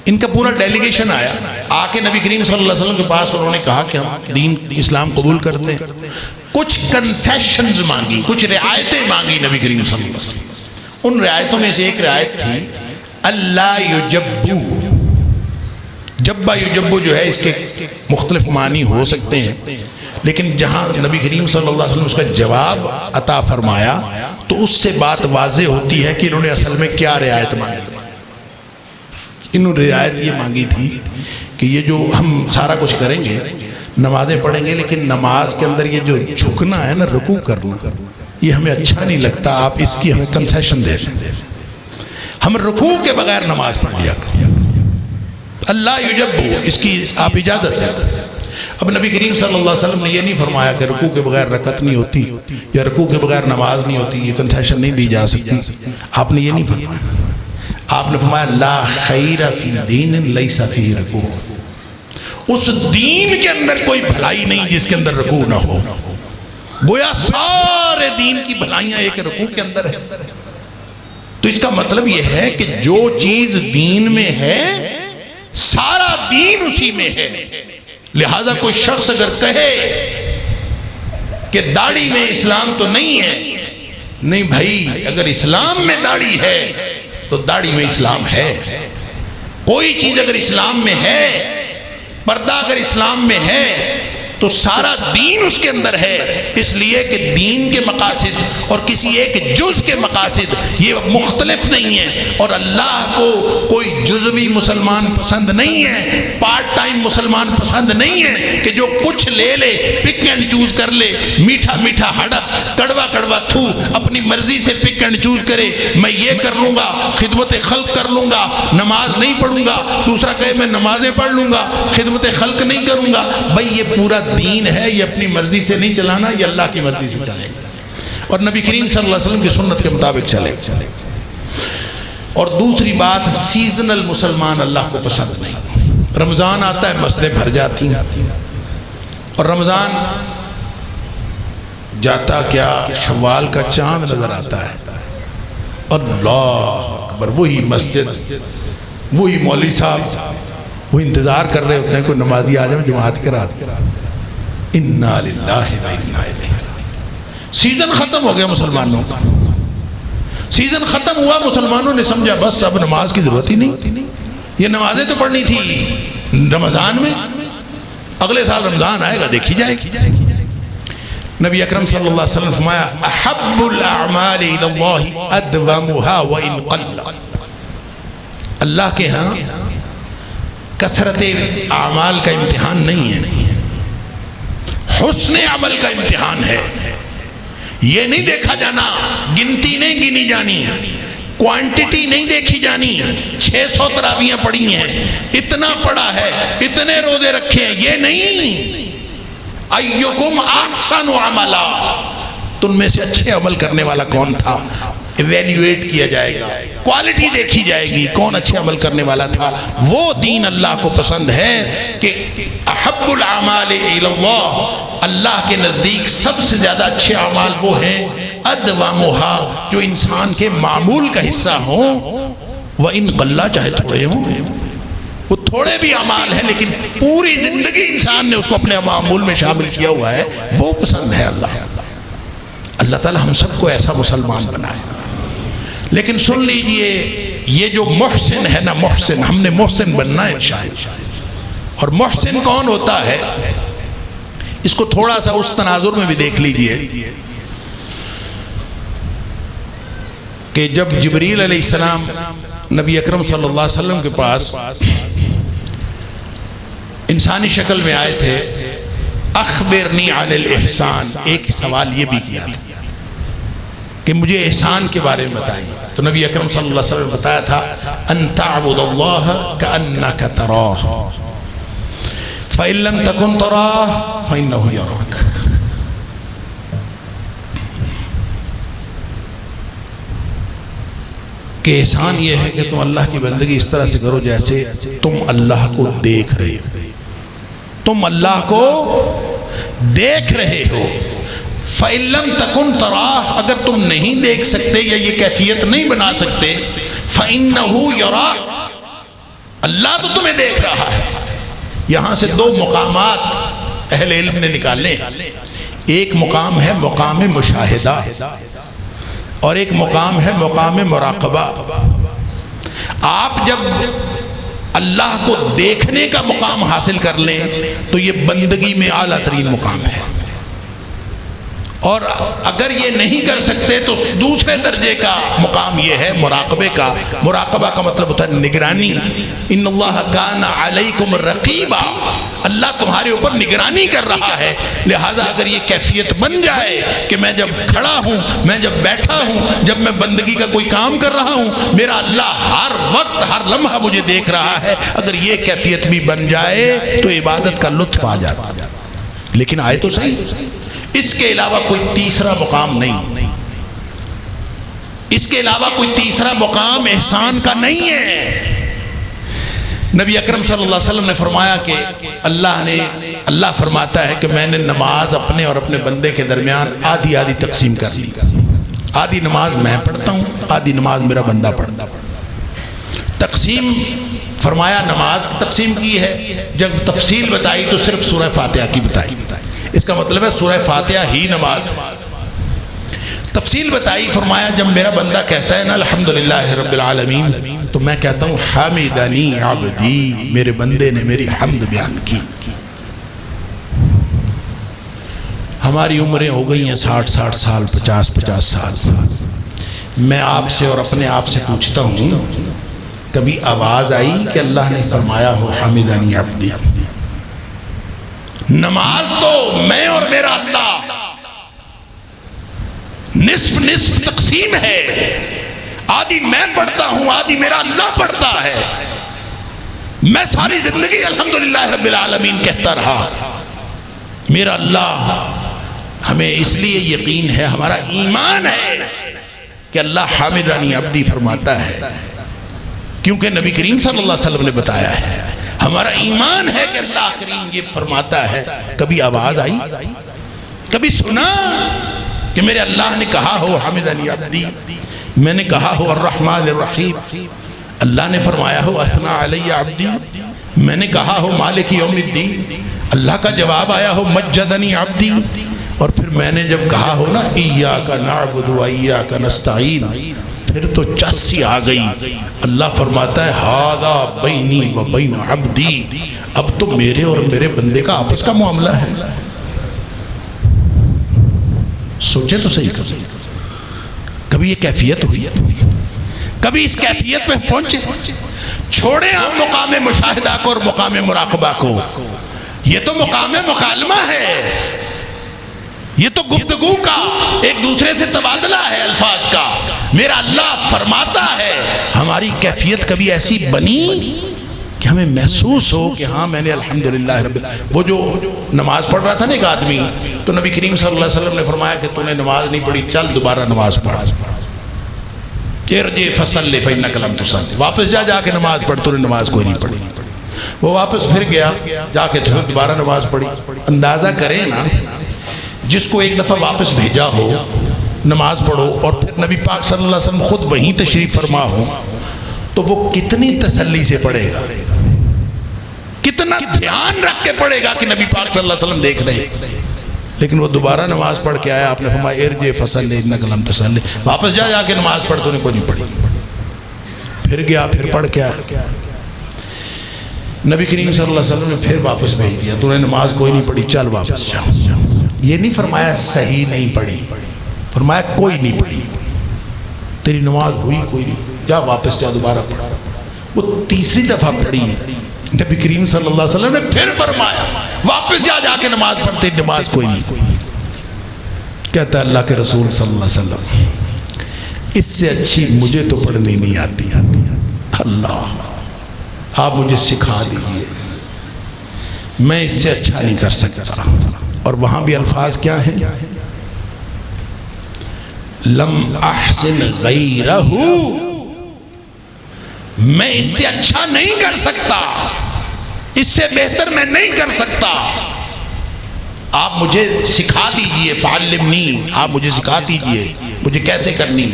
ان کا پورا ڈیلیگیشن آیا, آ کے نبی کریم صلی اللہ علیہ وسلم کے پاس انہوں نے کہا کہ ہم دین اسلام قبول کرتے ہیں. کچھ کنسیشنز مانگی, کچھ رعایتیں مانگی نبی کریم صلی اللہ علیہ وسلم. ان رعایتوں میں سے ایک رعایت تھی اللہ یجبو. جبا یجبو جو ہے اس کے مختلف معنی ہو سکتے ہیں, لیکن جہاں نبی کریم صلی اللہ علیہ وسلم اس کا جواب عطا فرمایا تو اس سے بات واضح ہوتی ہے کہ انہوں نے اصل میں کیا رعایت مانگی تھی. انہوں نے رعایت یہ مانگی تھی کہ یہ جو ہم سارا کچھ کریں گے, نمازیں پڑھیں گے لیکن نماز کے اندر یہ جو جھکنا ہے نا، رکوع کرنا، یہ ہمیں اچھا نہیں لگتا، آپ اس کی ہمیں کنسیشن دے دیں، ہم رکوع کے بغیر نماز پڑھ لیا کریں، اللہ یجبو، اس کی آپ اجازت دیں۔ اب نبی کریم صلی اللہ علیہ وسلم نے یہ نہیں فرمایا کہ رکوع کے بغیر رکعت نہیں ہوتی یا رکوع کے بغیر نماز نہیں ہوتی، یہ کنسیشن نہیں دی جا سکتی، آپ نے یہ نہیں فرمایا۔ آپ نے فرمایا لا خیر فی دین لیس فیہ رکوع، اس دین کے اندر کوئی بھلائی نہیں جس کے اندر رکوع نہ ہو۔ گویا سارے دین کی بھلائیاں ایک رکوع کے اندر ہے۔ تو اس کا مطلب یہ ہے کہ جو چیز دین میں ہے سارا دین اسی میں ہے۔ لہذا کوئی شخص اگر کہے کہ داڑھی میں اسلام تو نہیں ہے، نہیں بھائی، اگر اسلام میں داڑھی ہے تو داڑھی میں اسلام ہے۔ کوئی چیز اگر اسلام میں ہے، پردہ اگر اسلام میں ہے تو سارا دین اس کے اندر ہے، اس لیے کہ دین کے مقاصد اور کسی ایک جز کے مقاصد یہ مختلف نہیں ہیں، اور اللہ کو کوئی جزوی مسلمان پسند نہیں ہے، پارٹ ٹائم مسلمان پسند نہیں ہے کہ جو کچھ لے لے، پک اینڈ چوز کر لے، میٹھا میٹھا ہڑپ، کڑوا کڑوا تھو، اپنی مرضی سے پک اینڈ چوز کرے، میں یہ کر لوں گا، خدمت خلق کر لوں گا، نماز نہیں پڑھوں گا، دوسرا کہے میں نمازیں پڑھ لوں گا، خدمت خلق نہیں کروں گا۔ بھائی یہ پورا دین ہے، یہ اپنی مرضی سے نہیں چلانا، یہ اللہ کی مرضی سے چلے اور نبی کریم صلی اللہ علیہ وسلم کی سنت کے مطابق چلے۔ اور دوسری بات، سیزنل مسلمان اللہ کو پسند نہیں۔ رمضان آتا ہے مسجدیں بھر جاتی ہیں، اور رمضان جاتا کیا شوال کا چاند نظر آتا ہے، اللہ اکبر، وہی مسجد، وہی مولوی صاحب، وہ انتظار کر رہے ہوتے ہیں کوئی نمازی آ جائے جماعت کرا دے۔ انا للہ و انا الیہ راجعون۔ سیزن ختم ہو گیا مسلمانوں کا، سیزن ختم ہوا، مسلمانوں نے سمجھا بس اب نماز کی ضرورت ہی نہیں، یہ نمازیں تو پڑھنی تھی رمضان میں، اگلے سال رمضان آئے گا دیکھی جائے گی۔ نبی اکرم صلی اللہ علیہ وسلم فرمایا احب الاعمال الی اللہ ادومها وان قل، اللہ کے ہاں کثرت اعمال کا امتحان نہیں ہے، حسن عمل کا امتحان ہے۔ یہ نہیں دیکھا جانا، گنتی نہیں گنی جانی، کوانٹٹی نہیں دیکھی جانی، 600 تراویحیں پڑھی ہیں، اتنا پڑھا ہے، اتنے روزے رکھے ہیں، یہ نہیں۔ ایکم احسن عملا، تم میں سے اچھے عمل کرنے والا کون تھا، ایویلیویٹ کیا جائے گا، کوالٹی دیکھی جائے گی، کون اچھے عمل کرنے والا تھا۔ وہ دین اللہ کو پسند ہے کہ احب الاعمال الی اللہ، اللہ کے نزدیک سب سے زیادہ اچھے اعمال وہ ہیں ادومها، جو انسان کے معمول کا حصہ ہوں، وَإِن قَلَّ، چاہے تھوڑے ہوں، وہ تھوڑے بھی اعمال ہیں لیکن پوری زندگی انسان نے اس کو اپنے معمول میں شامل کیا ہوا ہے، وہ پسند ہے اللہ۔ اللہ تعالی ہم سب کو ایسا مسلمان بنائے۔ لیکن سن لیجئے، یہ جو محسن ہے نا، محسن، ہم نے محسن بننا ہے انشاءاللہ۔ اور محسن کون ہوتا ہے، اس کو تھوڑا سا اس تناظر میں بھی دیکھ لیجئے کہ جب جبریل علیہ السلام نبی اکرم صلی اللہ علیہ وسلم کے پاس انسانی شکل میں آئے تھے، اخبرنی عن الاحسان، ایک سوال یہ بھی کیا تھا کہ مجھے احسان کے بارے میں بتائیے، تو نبی اکرم صلی اللہ علیہ وسلم نے بتایا تھا ان تعبد اللہ کأنک تراہ فإن لم تکن تراہ فإنہ یراک۔ کہ احسان یہ ہے کہ تم اللہ کی بندگی اس طرح سے کرو جیسے تم اللہ کو دیکھ رہے ہو، تم اللہ کو دیکھ رہے ہو۔ فَإِن لَمْ تَكُنْ تَرَاهُ، اگر تم نہیں دیکھ سکتے یا یہ کیفیت نہیں بنا سکتے، فَإِنَّهُ يَرَاكَ، اللہ تو تمہیں دیکھ رہا ہے۔ یہاں سے دو مقامات اہل علم نے نکالے، ایک مقام ہے مقام مشاہدہ اور ایک مقام ہے مقام مراقبہ۔ آپ جب اللہ کو دیکھنے کا مقام حاصل کر لیں تو یہ بندگی میں اعلیٰ ترین مقام ہے، اور اگر یہ نہیں کر سکتے تو دوسرے درجے کا مقام یہ ہے مراقبے کا۔ مراقبہ کا مطلب ہوتا ہے نگرانی، ان اللہ کان علیکم رقیبا، اللہ تمہارے اوپر نگرانی کر رہا ہے. لہٰذا اگر یہ کیفیت بن جائے کہ میں جب کھڑا ہوں، میں جب بیٹھا ہوں، جب میں بندگی کا کوئی کام کر رہا ہوں، میرا اللہ ہر وقت ہر لمحہ مجھے دیکھ رہا ہے، اگر یہ کیفیت بھی بن جائے تو عبادت کا لطف آ جاتا. لیکن آئے تو صحیح، اس کے علاوہ کوئی تیسرا مقام نہیں، اس کے علاوہ کوئی تیسرا مقام احسان کا نہیں ہے. نبی اکرم صلی اللہ علیہ وسلم نے فرمایا کہ اللہ فرماتا ہے کہ میں نے نماز اپنے اور اپنے بندے کے درمیان آدھی آدھی تقسیم کر لی. آدھی نماز میں پڑھتا ہوں، آدھی نماز میرا بندہ پڑھتا. تقسیم فرمایا نماز تقسیم کی ہے. جب تفصیل بتائی تو صرف سورہ فاتحہ کی بتائی. اس کا مطلب ہے سورہ فاتحہ ہی نماز. تفصیل بتائی، فرمایا جب میرا بندہ کہتا ہے نا الحمدللہ رب العالمین، تو میں کہتا ہوں حامدنی عبدی، میرے بندے نے میری حمد بیان کی. ہماری عمریں ہو گئی ہیں 60 سال 50 سال. میں آپ سے اور اپنے آپ سے پوچھتا ہوں، کبھی آواز آئی کہ اللہ نے فرمایا ہو حامدنی عبدی؟ نماز تو میں اور میرا اللہ نصف نصف تقسیم ہے. آدھی میں پڑھتا ہوں، آدھی میرا اللہ پڑھتا ہے. میں ساری زندگی الحمدللہ رب العالمین کہتا رہا. میرا اللہ، ہمیں اس لیے یقین ہے، ہمارا ایمان ہے کہ اللہ حامدنی عبدی فرماتا ہے، کیونکہ نبی کریم صلی اللہ علیہ وسلم نے بتایا ہے. ہمارا ایمان ہے کہ اللہ کریم یہ فرماتا ہے. کبھی آواز آئی، کبھی سنا کہ میرے اللہ نے کہا ہو حامدنی عبدی؟ میں نے کہا ہو الرحمن الرحیم، اللہ نے فرمایا ہو اثنا علی عبدی؟ میں نے کہا ہو مالک یوم الدین، اللہ کا جواب آیا ہو مجدنی عبدی؟ اور پھر میں نے جب کہا ہو نا ایاک نعبد و ایاک نستعین، پھر تو چاسی آ گئی. اللہ فرماتا ہے ھذا بینی و بین عبدی، اب تو میرے اور میرے بندے کا آپس کا معاملہ ہے. سوچے تو صحیح. کبھی یہ کیفیت ہوئی، کبھی اس کیفیت میں پہنچے. چھوڑیں آپ مقام مشاہدہ کو اور مقام مراقبہ کو، یہ تو مقام مکالمہ ہے، یہ تو گفتگو کا ایک دوسرے سے تبادلہ ہے الفاظ کا. میرا اللہ فرماتا ہے. ہماری کیفیت کبھی ایسی بنی کہ ہمیں محسوس ہو کہ ہاں میں نے الحمدللہ رب. وہ جو نماز پڑھ رہا تھا نا ایک آدمی، تو نبی کریم صلی اللہ علیہ وسلم نے فرمایا کہ تو نے نماز نہیں پڑھی، چل دوبارہ نماز پڑھ. ارجع فصلی فإنک لم تصلی، واپس جا کے نماز پڑھ، تو نے نماز کوئی نہیں پڑھی. وہ واپس پھر گیا، جا کے دوبارہ نماز پڑھی. اندازہ کریں نا، جس کو ایک دفعہ واپس بھیجا ہو نماز پڑھو اور پھر نبی پاک صلی اللہ علیہ وسلم خود وہیں تشریف فرما ہو، تو وہ کتنی تسلی سے پڑھے گا، کتنا دھیان رکھ کے پڑھے گا کہ نبی پاک صلی اللہ علیہ وسلم دیکھ رہے ہیں. لیکن وہ دوبارہ نماز پڑھ کے آیا، آپ نے فرمایا ارجع فصلی انک لم تصلی، واپس جا کے نماز پڑھ، تو نے کوئی نہیں پڑھی. پھر گیا، پھر پڑھ کے آیا. نبی کریم صلی اللہ علیہ وسلم نے پھر واپس بھیج دیا، تو نے نماز کوئی نہیں پڑھی، چل واپس جا. یہ نہیں فرمایا صحیح نہیں پڑھی، فرمایا کوئی نہیں پڑھی، تیری نماز ہوئی کوئی نہیں، جا واپس جا دوبارہ پڑھ. وہ تیسری دفعہ پڑھی ہے. نبی کریم صلی اللہ علیہ وسلم نے پھر فرمایا واپس جا کے نماز پڑھتے، نماز کوئی نہیں. کہتا ہے اللہ کے رسول صلی اللہ علیہ وسلم، اس سے اچھی مجھے تو پڑھنی نہیں آتی. اللہ آپ مجھے سکھا دیجئے، میں اس سے اچھا نہیں کر سکتا. اور وہاں بھی الفاظ کیا ہیں؟ لم احسن غیرہ، میں اس سے اچھا نہیں کر سکتا، اس سے بہتر میں نہیں کر سکتا. آپ مجھے سکھا دیجئے، فعلمنی، آپ مجھے سکھا دیجئے مجھے کیسے کرنی.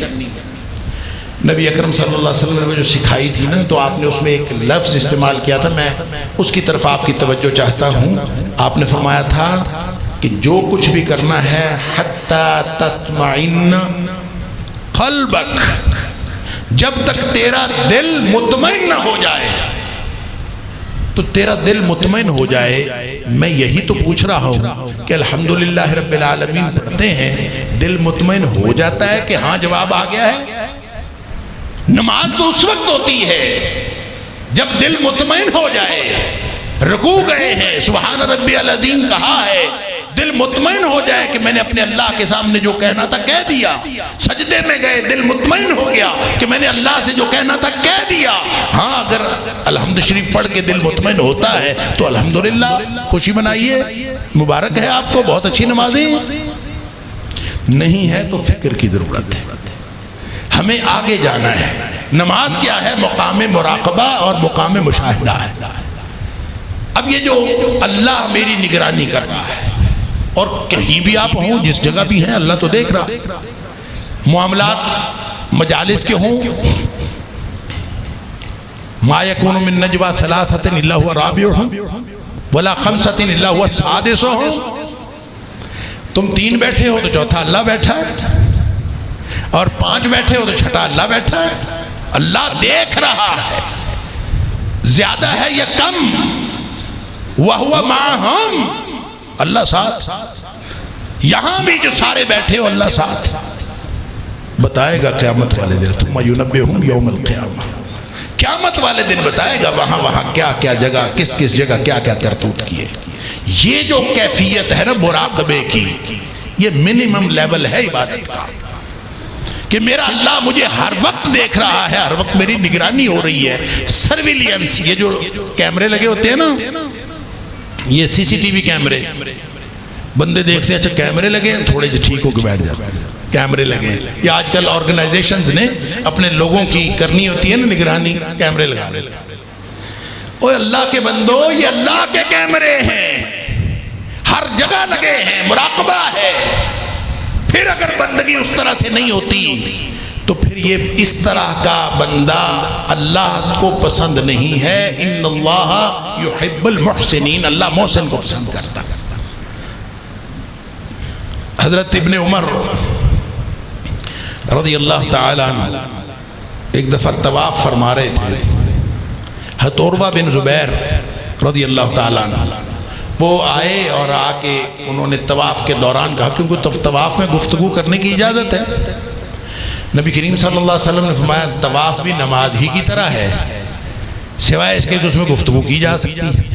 نبی اکرم صلی اللہ علیہ وسلم نے جو سکھائی تھی نا، تو آپ نے اس میں ایک لفظ استعمال کیا تھا، میں اس کی طرف آپ کی توجہ چاہتا ہوں. آپ نے فرمایا تھا کہ جو کچھ بھی کرنا ہے حتی تطمئن قلبک، جب تک تیرا دل مطمئن نہ ہو جائے. تو تیرا دل مطمئن ہو جائے. میں یہی تو پوچھ رہا ہوں کہ الحمدللہ رب العالمین پڑھتے ہیں، دل مطمئن ہو جاتا ہے کہ ہاں جواب آ گیا ہے. نماز تو اس وقت ہوتی ہے جب دل مطمئن ہو جائے. رکوع گئے ہیں سبحان ربی العظیم کہا ہے، دل مطمئن ہو جائے کہ میں نے اپنے اللہ کے سامنے جو کہنا تھا کہہ دیا. سجدے میں گئے، دل مطمئن ہو گیا کہ میں نے اللہ سے جو کہنا تھا کہہ دیا. ہاں اگر الحمد شریف پڑھ کے دل مطمئن ہوتا ہے تو الحمدللہ خوشی منائیے، مبارک ہے آپ کو، بہت اچھی نمازیں. نہیں ہے تو فکر کی ضرورت ہے، ہمیں آگے جانا ہے. نماز کیا ہے؟ مقام مراقبہ اور مقام مشاہدہ ہے. اب یہ جو اللہ میری نگرانی کر رہا ہے، اور کہیں بھی آپ ہوں، جس جگہ بھی ہیں، اللہ تو دیکھ رہا. معاملات مجالس کے ہوں، ما یکون من نجوا ثلاثۃ الا هو رابعهم ولا خمسۃ الا هو سادسهم. تم 3 بیٹھے ہو تو چوتھا اللہ بیٹھا ہے، اور 5 بیٹھے ہو تو چھٹا اللہ بیٹھا ہے. اللہ دیکھ رہا ہے، زیادہ ہے یا کم. وَهُوَ مَعَهُمْ، اللہ ساتھ. یہاں بھی جو سارے بیٹھے ہو اللہ ساتھ. بتائے گا قیامت والے دن، ثُمَّ يُنَبِّئُهُمْ يَوْمَ الْقِيَامَةِ، قیامت والے دن بتائے گا وہاں کیا کیا جگہ، کس جگہ کیا کیا کرتوت کیے. یہ جو کیفیت ہے نا مراقبے کی، یہ منیمم لیول ہے عبادت کا، کہ میرا اللہ مجھے ہر وقت دیکھ رہا ہے، ہر وقت میری نگرانی ہو رہی ہے. سرویلینس، یہ جو کیمرے لگے ہوتے ہیں نا، یہ سی سی ٹی وی کیمرے، بندے دیکھتے ہیں اچھا کیمرے لگے ہیں، تھوڑے سے ٹھیک ہو کے بیٹھ جاتے ہیں. کیمرے لگے ہیں، یہ آج کل آرگنائزیشنز نے اپنے لوگوں کی کرنی ہوتی ہے نا نگرانی، کیمرے لگا لے. اوہ اللہ کے بندو، یہ اللہ کے کیمرے ہیں، ہر جگہ لگے ہیں، مراقبہ ہے. پھر اگر بندگی اس طرح سے نہیں ہوتی تو پھر یہ اس طرح کا بندہ اللہ کو پسند نہیں ہے. ان اللہ یحب المحسنین، اللہ محسن کو پسند کرتا. حضرت ابن عمر رضی اللہ تعالی عنہ ایک دفعہ طواف فرما رہے تھے. حضرت عروہ بن زبیر رضی اللہ تعالی عنہ وہ آئے اور آ کے انہوں نے طواف کے دوران کہا، کیونکہ طواف میں گفتگو کرنے کی اجازت ہے. نبی کریم صلی اللہ علیہ وسلم نے فرمایا طواف بھی نماز ہی کی طرح ہے، سوائے اس کے کہ اس میں گفتگو کی جا سکتی.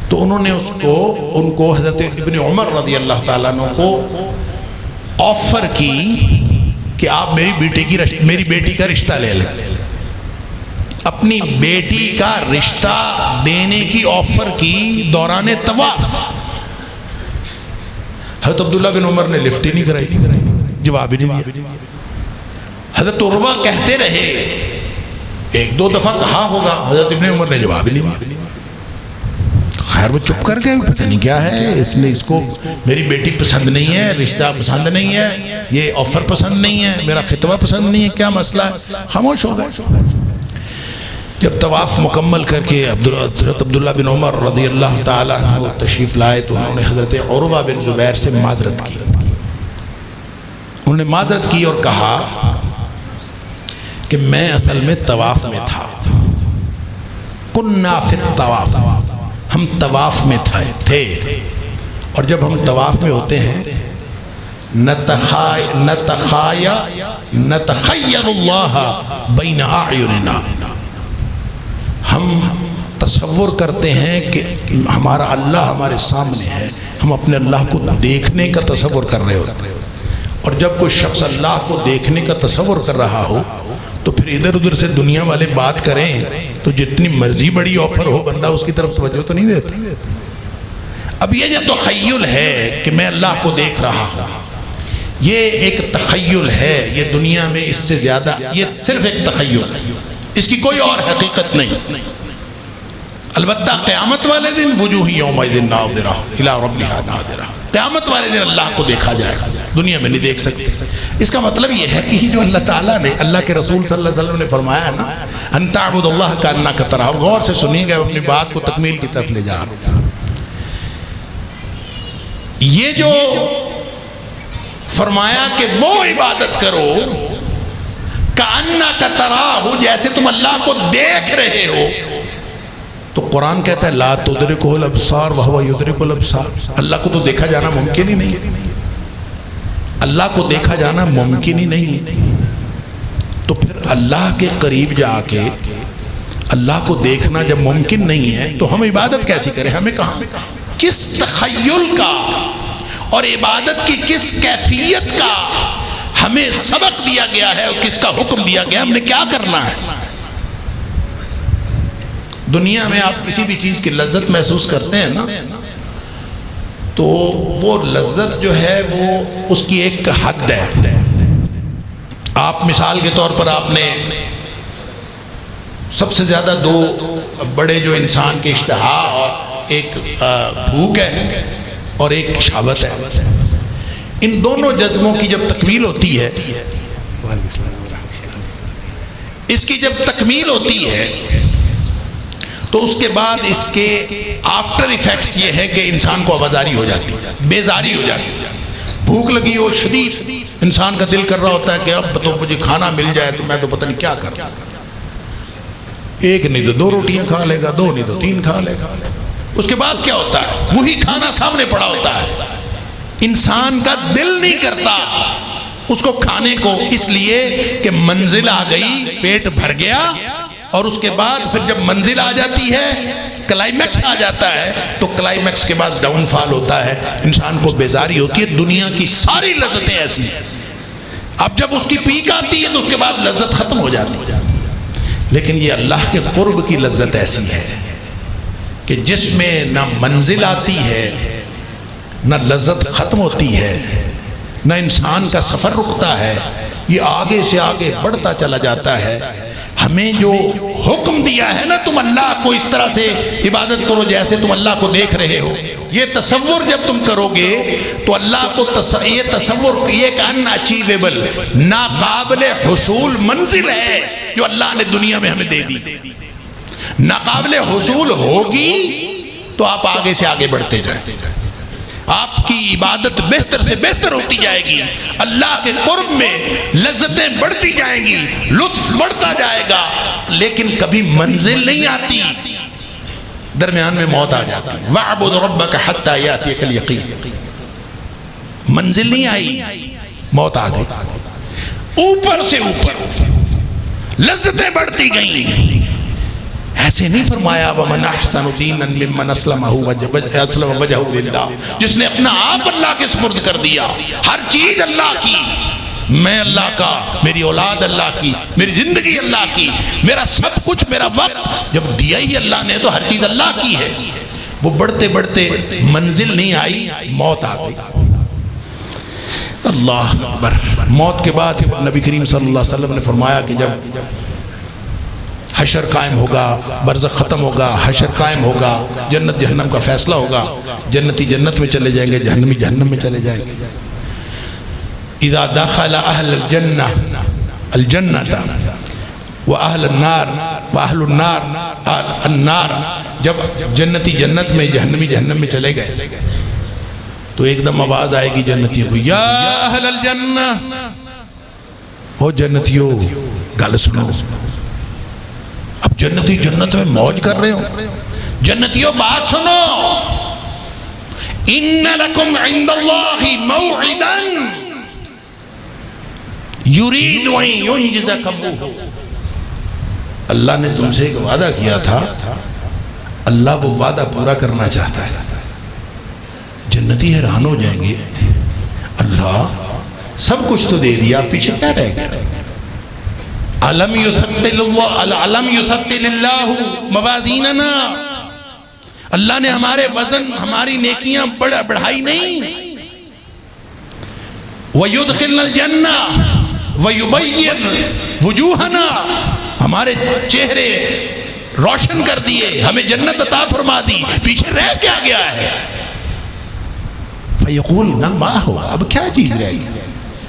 تو انہوں نے ان کو حضرت ابن عمر رضی اللہ تعالیٰ عنہ کو آفر کی کہ آپ میری بیٹی کا رشتہ لے لیں. اپنی بیٹی کا رشتہ دینے کی آفر کی دوران طواف. حضرت عبداللہ بن عمر نے لفٹ ہی نہیں کرائی، جواب ہی نہیں دیا. حضرت عروہ کہتے رہے، 1-2 دفعہ کہا ہوگا، حضرت ابن عمر نے جواب ہی نہیں دیا. خیر وہ چپ کر گئے، پتہ نہیں کیا ہے، اس کو میری بیٹی پسند نہیں ہے، رشتہ پسند نہیں ہے، یہ آفر پسند نہیں ہے، میرا خطبہ پسند نہیں ہے، کیا مسئلہ ہے. خاموش ہو گئے. جب طواف مکمل کر کے حضرت عبداللہ بن عمر رضی اللہ تعالیٰ عنہ تشریف لائے تو انہوں نے حضرت عروہ بن زبیر سے معذرت کی. انہوں نے معذرت کی اور کہا کہ میں اصل میں طواف میں تھا. کننا فی الطواف، ہم طواف میں تھے، اور جب ہم طواف میں ہوتے ہیں نتخیل اللہ بین اعیننا، ہم تصور کرتے ہیں کہ ہمارا اللہ ہمارے سامنے ہے، ہم اپنے اللہ کو دیکھنے کا تصور کر رہے ہوتے ہیں. اور جب کوئی شخص اللہ کو دیکھنے کا تصور کر رہا ہو تو پھر ادھر ادھر سے دنیا والے بات کریں تو جتنی مرضی بڑی آفر ہو بندہ اس کی طرف توجہ تو نہیں دیتا. اب یہ جو تخیل ہے کہ میں اللہ کو دیکھ رہا ہوں، یہ ایک تخیل ہے. یہ دنیا میں اس سے زیادہ، یہ صرف ایک تخیل ہے، اس کی کوئی اور حقیقت نہیں. البتہ قیامت والے دن وجوہ یومئذ ناظرہ الی ربہا ناظرہ، قیامت والے دن اللہ کو دیکھا جائے گا، دنیا میں نہیں دیکھ سکتے. اس کا مطلب یہ ہے کہ جو اللہ تعالیٰ نے، اللہ کے رسول صلی اللہ علیہ وسلم نے فرمایا نا ان تعبد اللہ کانک تراہ، غور سے سنیے گا، اپنی بات کو تکمیل کی طرف لے جا رہا ہوں. یہ جو فرمایا کہ وہ عبادت کرو کانک تراہ، جیسے تم اللہ کو دیکھ رہے ہو، تو قرآن کہتا ہے لا تدرکہ الابصار وہو یدرک الابصار، اللہ کو تو دیکھا جانا ممکن ہی نہیں، اللہ کو دیکھا جانا ممکن ہی نہیں. تو پھر اللہ کے قریب جا کے اللہ کو دیکھنا جب ممکن نہیں ہے تو ہم عبادت کیسی کریں؟ ہمیں کہاں کس تخیل کا اور عبادت کی کس کیفیت کا ہمیں سبق دیا گیا ہے اور کس کا حکم دیا گیا، ہم نے کیا کرنا ہے؟ دنیا میں آپ کسی بھی چیز کی لذت محسوس کرتے ہیں نا، تو وہ لذت جو ہے وہ اس کی ایک حد ہے۔ آپ مثال کے طور پر آپ نے سب سے زیادہ دو بڑے جو انسان کے اشتہا، ایک بھوک ہے اور ایک شہوت ہے، ان دونوں جذبوں کی جب تکمیل ہوتی ہے، اس کی جب تکمیل ہوتی ہے تو اس کے بعد اس کے آفٹر ایفیکٹس یہ ہے کہ انسان کو آوازاری ہو جاتی ہے، بیزاری ہو جاتی ہے۔ بھوک لگی ہو شدید، انسان کا دل کر رہا ہوتا ہے کہ اب تو مجھے کھانا مل جائے تو میں تو پتہ نہیں کیا کروں، ایک نہیں تو دو روٹیاں کھا لے گا، دو نہیں تو تین کھا لے گا۔ اس کے بعد کیا ہوتا ہے؟ وہی کھانا سامنے پڑا ہوتا ہے، انسان کا دل نہیں کرتا اس کو کھانے کو، اس لیے کہ منزل آ گئی، پیٹ بھر گیا، اور اس کے بعد پھر جب منزل آ جاتی ہے، کلائمیکس آ جاتا ہے، تو کلائمیکس کے بعد ڈاؤن فال ہوتا ہے، انسان کو بیزاری ہوتی ہے۔ دنیا کی ساری لذتیں ایسی ہیں، اب جب اس کی پیک آتی ہے تو اس کے بعد لذت ختم ہو جاتی ہے۔ لیکن یہ اللہ کے قرب کی لذت ایسی ہے کہ جس میں نہ منزل آتی ہے، نہ لذت ختم ہوتی ہے، نہ انسان کا سفر رکتا ہے، یہ آگے سے آگے بڑھتا چلا جاتا ہے۔ ہمیں جو حکم دیا ہے نا، تم اللہ کو اس طرح سے عبادت کرو جیسے تم اللہ کو دیکھ رہے ہو، یہ تصور جب تم کرو گے تو اللہ کو یہ تصور، یہ ایک ان اچیویبل، ناقابل حصول منزل ہے جو اللہ نے دنیا میں ہمیں دے دی۔ ناقابل حصول ہوگی تو آپ آگے سے آگے بڑھتے جائیں، آپ کی عبادت بہتر سے بہتر ہوتی جائے گی، اللہ کے قرب میں لذتیں بڑھتی جائیں گی، لطف بڑھتا جائے گا، لیکن کبھی منزل نہیں آتی، درمیان میں موت آ جاتی۔ وَاعْبُدْ رَبَّكَ حَتَّى يَأْتِيَكَ الْيَقِينُ، منزل نہیں آئی، موت آ گئی، اوپر سے اوپر لذتیں بڑھتی گئیں۔ ایسے نہیں فرمایا وَمَنْ أَحْسَنُ دِينًا مِّمَّنْ أَسْلَمَ وَجْهَهُ لِلَّهِ، جس نے اپنا آپ اللہ کے سپرد کر دیا، ہر چیز اللہ کی، میں اللہ کا، میری اولاد اللہ کی، میری زندگی اللہ کی، میرا سب کچھ، میرا وقت جب دیا ہی اللہ نے تو ہر چیز اللہ کی ہے۔ وہ بڑھتے بڑھتے منزل نہیں آئی، موت آ گئی۔ اللہ اکبر۔ موت کے بعد نبی کریم صلی اللہ علیہ وسلم نے فرمایا کہ جب حشر قائم ہوگا، برزخ ختم ہوگا، حشر قائم ہوگا، جنت جہنم کا فیصلہ ہوگا، جنتی جنت میں چلے جائیں گے، جہنمی جہنم میں چلے جائیں گے۔ اذا دخل اہل الجنہ الجنۃ واہل النار واہل النار النار، جب جنتی جنت میں، جہنمی جہنم میں چلے گئے تو ایک دم آواز آئے گی جنتیوں کو، یا اہل الجنہ، ہو جنتیوں گل سنو۔ اب جنتی جنت میں موج کر رہے ہو، جنتیوں بات سنو، ان لکم عند اللہ موعدا یرید ان ینجزکم، اللہ نے تم سے ایک وعدہ کیا تھا، اللہ وہ وعدہ پورا کرنا چاہتا ہے۔ جنتی حیران ہو جائیں گے، اللہ سب کچھ تو دے دیا، پیچھے کیا رہ گیا؟ علم یثقل اللہ موازیننا، اللہ نے ہمارے وزن، ہماری نیکیاں بڑھائی نہیں۔ وَيُدْخِلْنَا الْجَنَّةَ وَيُبَيِّنْ وُجُوهَنَا، ہمارے چہرے روشن کر دیے، ہمیں جنت عطا فرما دی، پیچھے رہ کیا گیا ہے؟ فَيَقُولُ مَا هُوَ، اب کیا چیز رہ گئی؟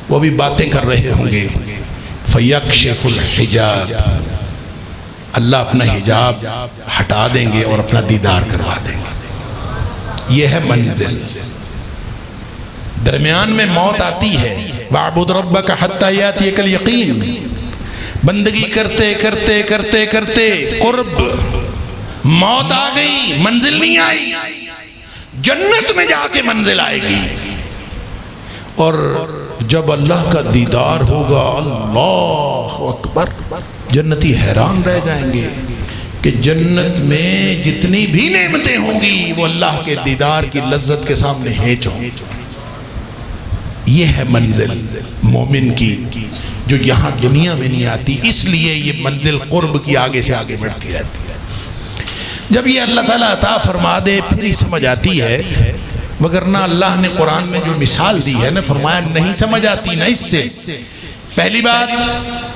وہ بھی باتیں کر رہے ہوں گے۔ فَيَكْشِفُ الْحِجَابِ، اللہ اپنا حجاب ہٹا دیں گے اور اپنا دیدار کروا دیں گے۔ یہ ہے منزل، درمیان میں موت آتی ہے۔ وَاعْبُدْ رَبَّكَ حَتَّى يَأْتِيَكَ الْيَقِينُ، بندگی کرتے کرتے کرتے کرتے قرب، موت آ گئی، منزل نہیں آئی، جنت میں جا کے منزل آئے گی۔ اور جب اللہ کا دیدار ہوگا، اللہ اکبر، جنتی حیران رہ جائیں گے کہ جنت میں جتنی بھی نعمتیں ہوں گی وہ اللہ کے دیدار کی لذت کے سامنے ہیچ ہوں. یہ ہے منزل مومن کی جو یہاں دنیا میں نہیں آتی. اس لیے یہ منزل قرب کی آگے سے آگے بڑھتی رہتی ہے. جب یہ اللہ تعالیٰ عطا فرما دے پھر ہی سمجھ آتی ہے، وگرنہ اللہ نے قرآن میں جو مثال دی ہے نا، فرمایا نہیں سمجھ آتی نا اس سے. پہلی بات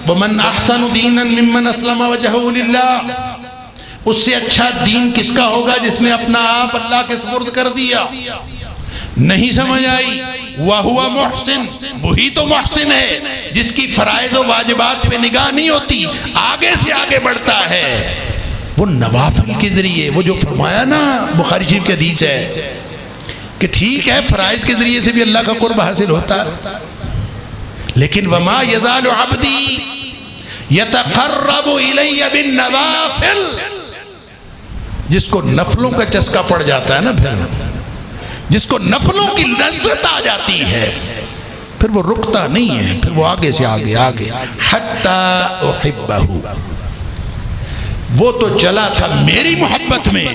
وَمَنْ أَحْسَنُ دِينًا مِّمَّنْ أَسْلَمَ وَجْهَهُ لِلَّهِ، اس سے اچھا دین کس کا ہوگا جس نے اپنا آپ اللہ کے سپرد کر دیا. نہیں سمجھ آئی وَهُوَ مُحْسِن، وہی تو محسن ہے جس کی فرائض و واجبات پہ نگاہ نہیں ہوتی، آگے سے آگے بڑھتا ہے. وہ نوافل کے ذریعے، وہ جو فرمایا نا بخاری شریف کی حدیث ہے کہ ٹھیک ہے فرائض کے ذریعے سے بھی اللہ کا قرب حاصل ہوتا ہے، لیکن وَمَا يَزَالُ عَبْدِي يَتَقَرَّبُ إِلَيَّ بِالنَّوَافِلِ، جس کو نفلوں کا چسکا پڑ جاتا ہے نا، پھر جس کو نفلوں کی لذت آ جاتی ہے پھر وہ رکتا نہیں ہے، پھر وہ آگے سے آگے آگے. حَتَّى أُحِبَّهُ، وہ تو چلا تھا میری محبت میں،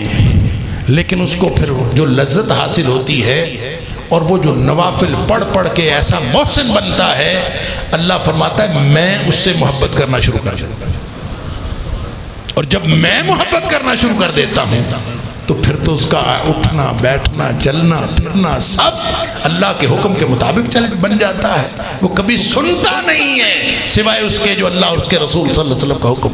لیکن اس کو پھر جو لذت حاصل ہوتی ہے اور وہ جو نوافل پڑھ پڑھ کے ایسا محسن بنتا ہے، اللہ فرماتا ہے میں اس سے محبت کرنا شروع کر دیتا ہوں. اور جب میں محبت کرنا شروع کر دیتا ہوں تو پھر تو اس کا اٹھنا بیٹھنا چلنا پھرنا سب اللہ کے حکم کے مطابق بن جاتا ہے. وہ کبھی سنتا نہیں ہے سوائے اس کے جو اللہ اور اس کے رسول صلی اللہ علیہ وسلم کا حکم،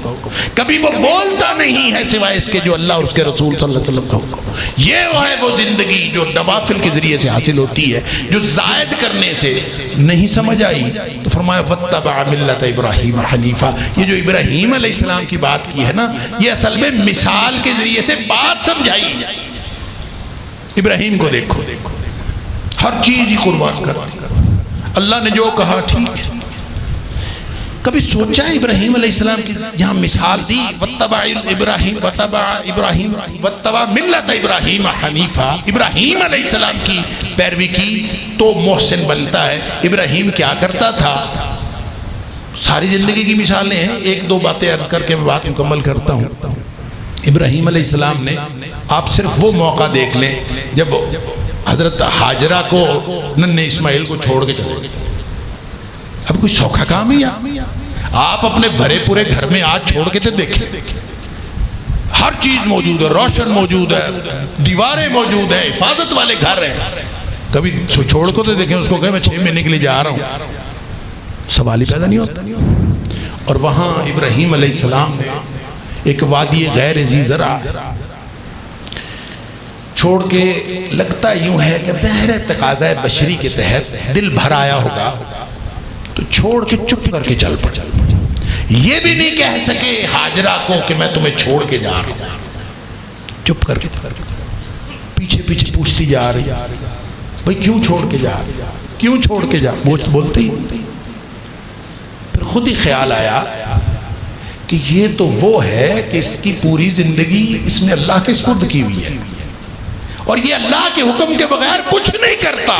کبھی وہ بولتا نہیں ہے سوائے اس کے جو اللہ اور اس کے رسول صلی اللہ علیہ وسلم کا حکم. یہ ہے وہ زندگی جو نوافل کے ذریعے سے حاصل ہوتی ہے، جو زائد کرنے سے نہیں سمجھ آئی تو فرمایا وَاتَّبَعَ مِلَّةَ إِبْرَاهِيمَ حَنِيفًا. یہ جو ابراہیم علیہ السلام کی بات کی ہے نا، یہ اصل میں مثال کے ذریعے سے بات سمجھائی. ابراہیم کو دیکھو، ہر چیز ہی قربان کر دی، اللہ نے جو کہا ٹھیک. کبھی سوچا ابراہیم علیہ السلام کی یہاں مثال دی وَاتَّبَعَ مِلَّةَ إِبْرَاهِيمَ حَنِيفًا، ابراہیم علیہ السلام کی پیروی کی تو محسن بنتا ہے. ابراہیم کیا کرتا تھا؟ ساری زندگی کی مثالیں ہیں، ایک دو باتیں عرض کر کے میں بات مکمل کرتا ہوں. ابراہیم علیہ السلام نے، آپ صرف وہ موقع دیکھ لیں جب حضرت حاجرہ کو ننھے اسماعیل کو چھوڑ کے چلے گئے. اب کوئی سوکھا کام ہی آپ اپنے بھرے پورے گھر میں آج چھوڑ کے دیکھیں، ہر چیز موجود ہے، روشن موجود ہے، دیواریں موجود ہیں، حفاظت والے گھر ہیں. کبھی چھوڑ کو تو دیکھیں اس کو کہے میں 6 مہینے کے لیے جا رہا ہوں، سوال ہی پیدا نہیں ہوتا. اور وہاں ابراہیم علیہ السلام نے ایک وادی غیر ذی زرع چھوڑ کے، لگتا یوں ہے کہ ظاہر تقاضۂ بشری کے تحت دل بھر آیا ہوگا تو چھوڑ کے چپ کر کے چل پڑ. یہ بھی نہیں کہہ سکے حاجرہ کو کہ میں تمہیں چھوڑ کے جا رہا ہوں، چپ کر کے پیچھے پیچھے پوچھتی جا رہی بھئی کیوں چھوڑ کے جا رہی، کیوں چھوڑ کے جا، بولتے ہی. پھر خود ہی خیال آیا کہ یہ تو وہ ہے کہ اس کی پوری زندگی اس نے اللہ کے سپرد کی ہوئی ہے اور یہ اللہ کے حکم کے بغیر کچھ نہیں کرتا.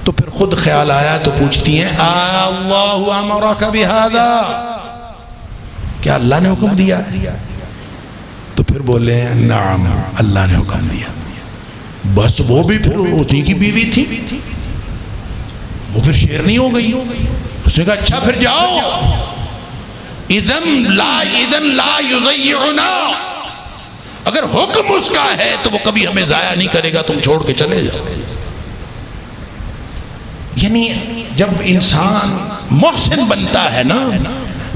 تو پھر خود خیال آیا تو پوچھتی ہیں اللہ امرک بہذا، کیا اللہ نے حکم دیا؟ تو پھر بولے نعم اللہ نے حکم دیا. بس وہ بھی پھر اسی کی بیوی تھی، وہ پھر شیرنی ہو گئی. اس نے کہا اچھا پھر جاؤ، اذن لا یضیعنا، اگر حکم اس کا ہے تو وہ کبھی ہمیں ضائع نہیں کرے گا، تم چھوڑ کے چلے جاؤ. یعنی جب انسان محسن بنتا ہے نا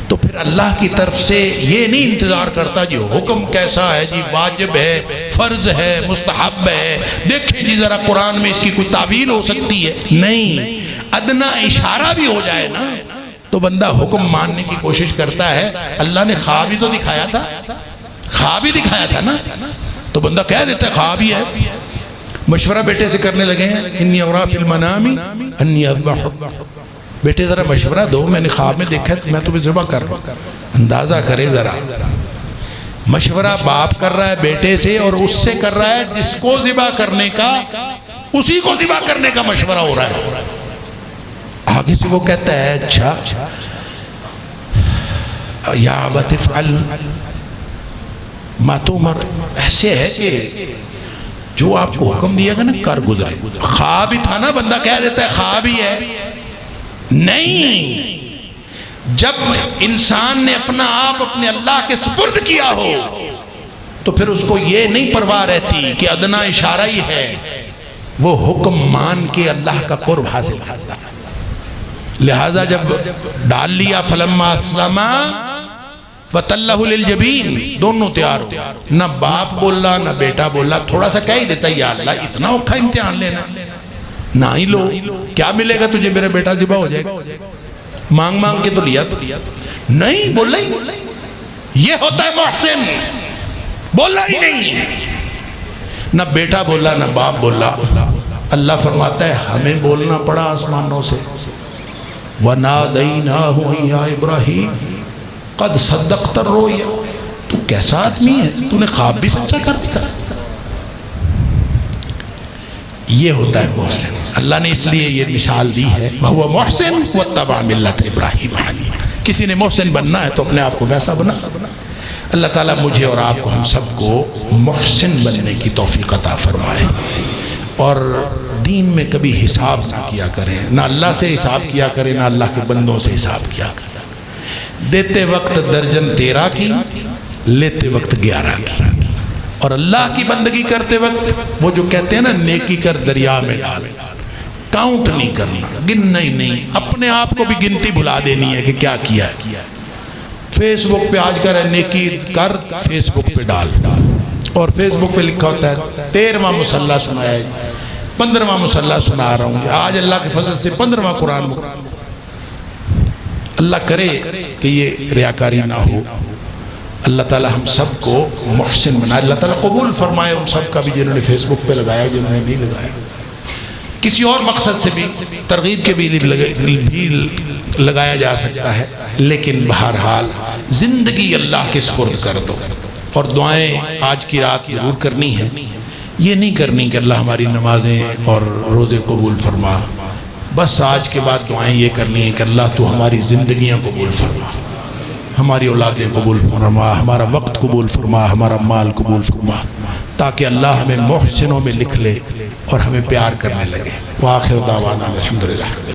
تو پھر اللہ کی طرف سے یہ نہیں انتظار کرتا جی حکم کیسا ہے، جی واجب ہے، فرض ہے، مستحب ہے، دیکھیں جی ذرا قرآن میں اس کی کوئی تعویل ہو سکتی ہے. نہیں، ادنا اشارہ بھی ہو جائے نا تو بندہ حکم ماننے کی کوشش کرتا ہے. اللہ نے خواب ہی تو دکھایا تھا، خواب ہی دکھایا تھا نا، تو بندہ کہہ دیتا ہے خواب ہی ہے. مشورہ بیٹے سے کرنے لگے ہیں، انی ارا فی المنام انی اذبحک، بیٹے ذرا مشورہ دو، میں نے خواب میں دیکھا ہے میں تمہیں ذبح کر رہا ہوں. اندازہ کرے ذرا، مشورہ باپ کر رہا ہے بیٹے سے اور اس سے کر رہا ہے جس کو ذبح کرنے کا، اسی کو ذبح کرنے کا مشورہ ہو رہا ہے. آگے سے وہ کہتا ہے اچھا یا ابت افعل، ماتومر ایسے ہے کہ جو آپ کو حکم دیا گا نا کر گزرے. خواب ہی تھا نا, بندہ کہہ دیتا ہے خواب ہی ہے. نہیں, جب انسان نے اپنا آپ اپنے اللہ کے سپرد کیا ہو تو پھر اس کو یہ نہیں پرواہ رہتی کہ ادنا اشارہ ہی ہے, وہ حکم مان کے اللہ کا قرب حاصل کرتا. لہذا جب ڈال لیا فلما اسلما وتلہ للجبین, دونوں تیار ہو, نہ باپ بولا نہ بیٹا بولا, تھوڑا سا کہہ ہی دیتا یا اللہ اتنا اوکھا امتحان لینا, نہ ہی لو, کیا ملے گا تجھے, میرا بیٹا ذبح ہو جائے گا, مانگ مانگ کے تو لیا نہیں, بولا ہی. یہ ہوتا ہے محسن, بولا ہی نہیں, نہ بیٹا بولا نہ باپ بولا. اللہ فرماتا ہے ہمیں بولنا پڑا آسمانوں سے, وَنَادَيْنَاهُ يَا إِبْرَاهِيمُ قَدْ صَدَّقْتَ الرُّؤْيَا. تو کیسا آدمی ہے, تو نے خواب بھی سچا کر دیا. یہ ہوتا ہے محسن. اللہ نے اس لیے یہ مثال دی ہے, وَهُوَ مُحْسِنٌ وَاتَّبَعَ مِلَّةَ إِبْرَاهِيمَ حَنِيفًا. کسی نے محسن بننا ہے تو اپنے آپ کو ویسا بنا. اللہ تعالیٰ مجھے اور آپ کو, ہم سب کو محسن بننے کی توفیق عطا فرمائے, اور دین میں کبھی حساب نہ کیا کریں, نہ اللہ سے حساب کیا کریں نہ اللہ کے بندوں سے حساب کیا کریں. دیتے وقت درجن 13 کی, لیتے وقت 11 کی, اور اللہ کی بندگی کرتے وقت وہ جو کہتے ہیں نا نیکی کر دریا میں ڈال, کاؤنٹ نہیں کرنا, گننا ہی نہیں, اپنے آپ کو بھی گنتی بھلا دینی ہے کہ کیا کیا ہے. فیس بک پہ آج کر ہے نیکی کر, فیس بک پہ ڈال, اور فیس بک پہ لکھا ہوتا ہے 13واں مصلی سنایا ہے, 15واں مصلی سنا رہا ہوں, آج اللہ کے فضل سے 15واں قرآن. اللہ کرے کہ یہ ریاکاری نہ ہو. اللہ تعالی ہم سب کو محسن بنائے. اللہ تعالی قبول فرمائے ان سب کا بھی, جنہوں نے فیس بک پہ لگایا, جنہوں نے نہیں لگایا. کسی اور مقصد سے بھی, ترغیب کے بھی لگایا جا سکتا ہے, لیکن بہرحال زندگی اللہ کے سپرد کر دو. اور دعائیں آج کی رات ضرور کرنی ہے, یہ نہیں کرنی کہ اللہ ہماری نمازیں اور روزے قبول فرما. بس آج کے بعد دعائیں یہ کرنی ہے کہ اللہ تو ہماری زندگیاں قبول فرما, ہماری اولادیں قبول فرما, ہمارا وقت قبول فرما, ہمارا مال قبول فرما, تاکہ اللہ ہمیں محسنوں میں لکھ لے اور ہمیں پیار کرنے لگے. وآخر دعوانا الحمدللہ.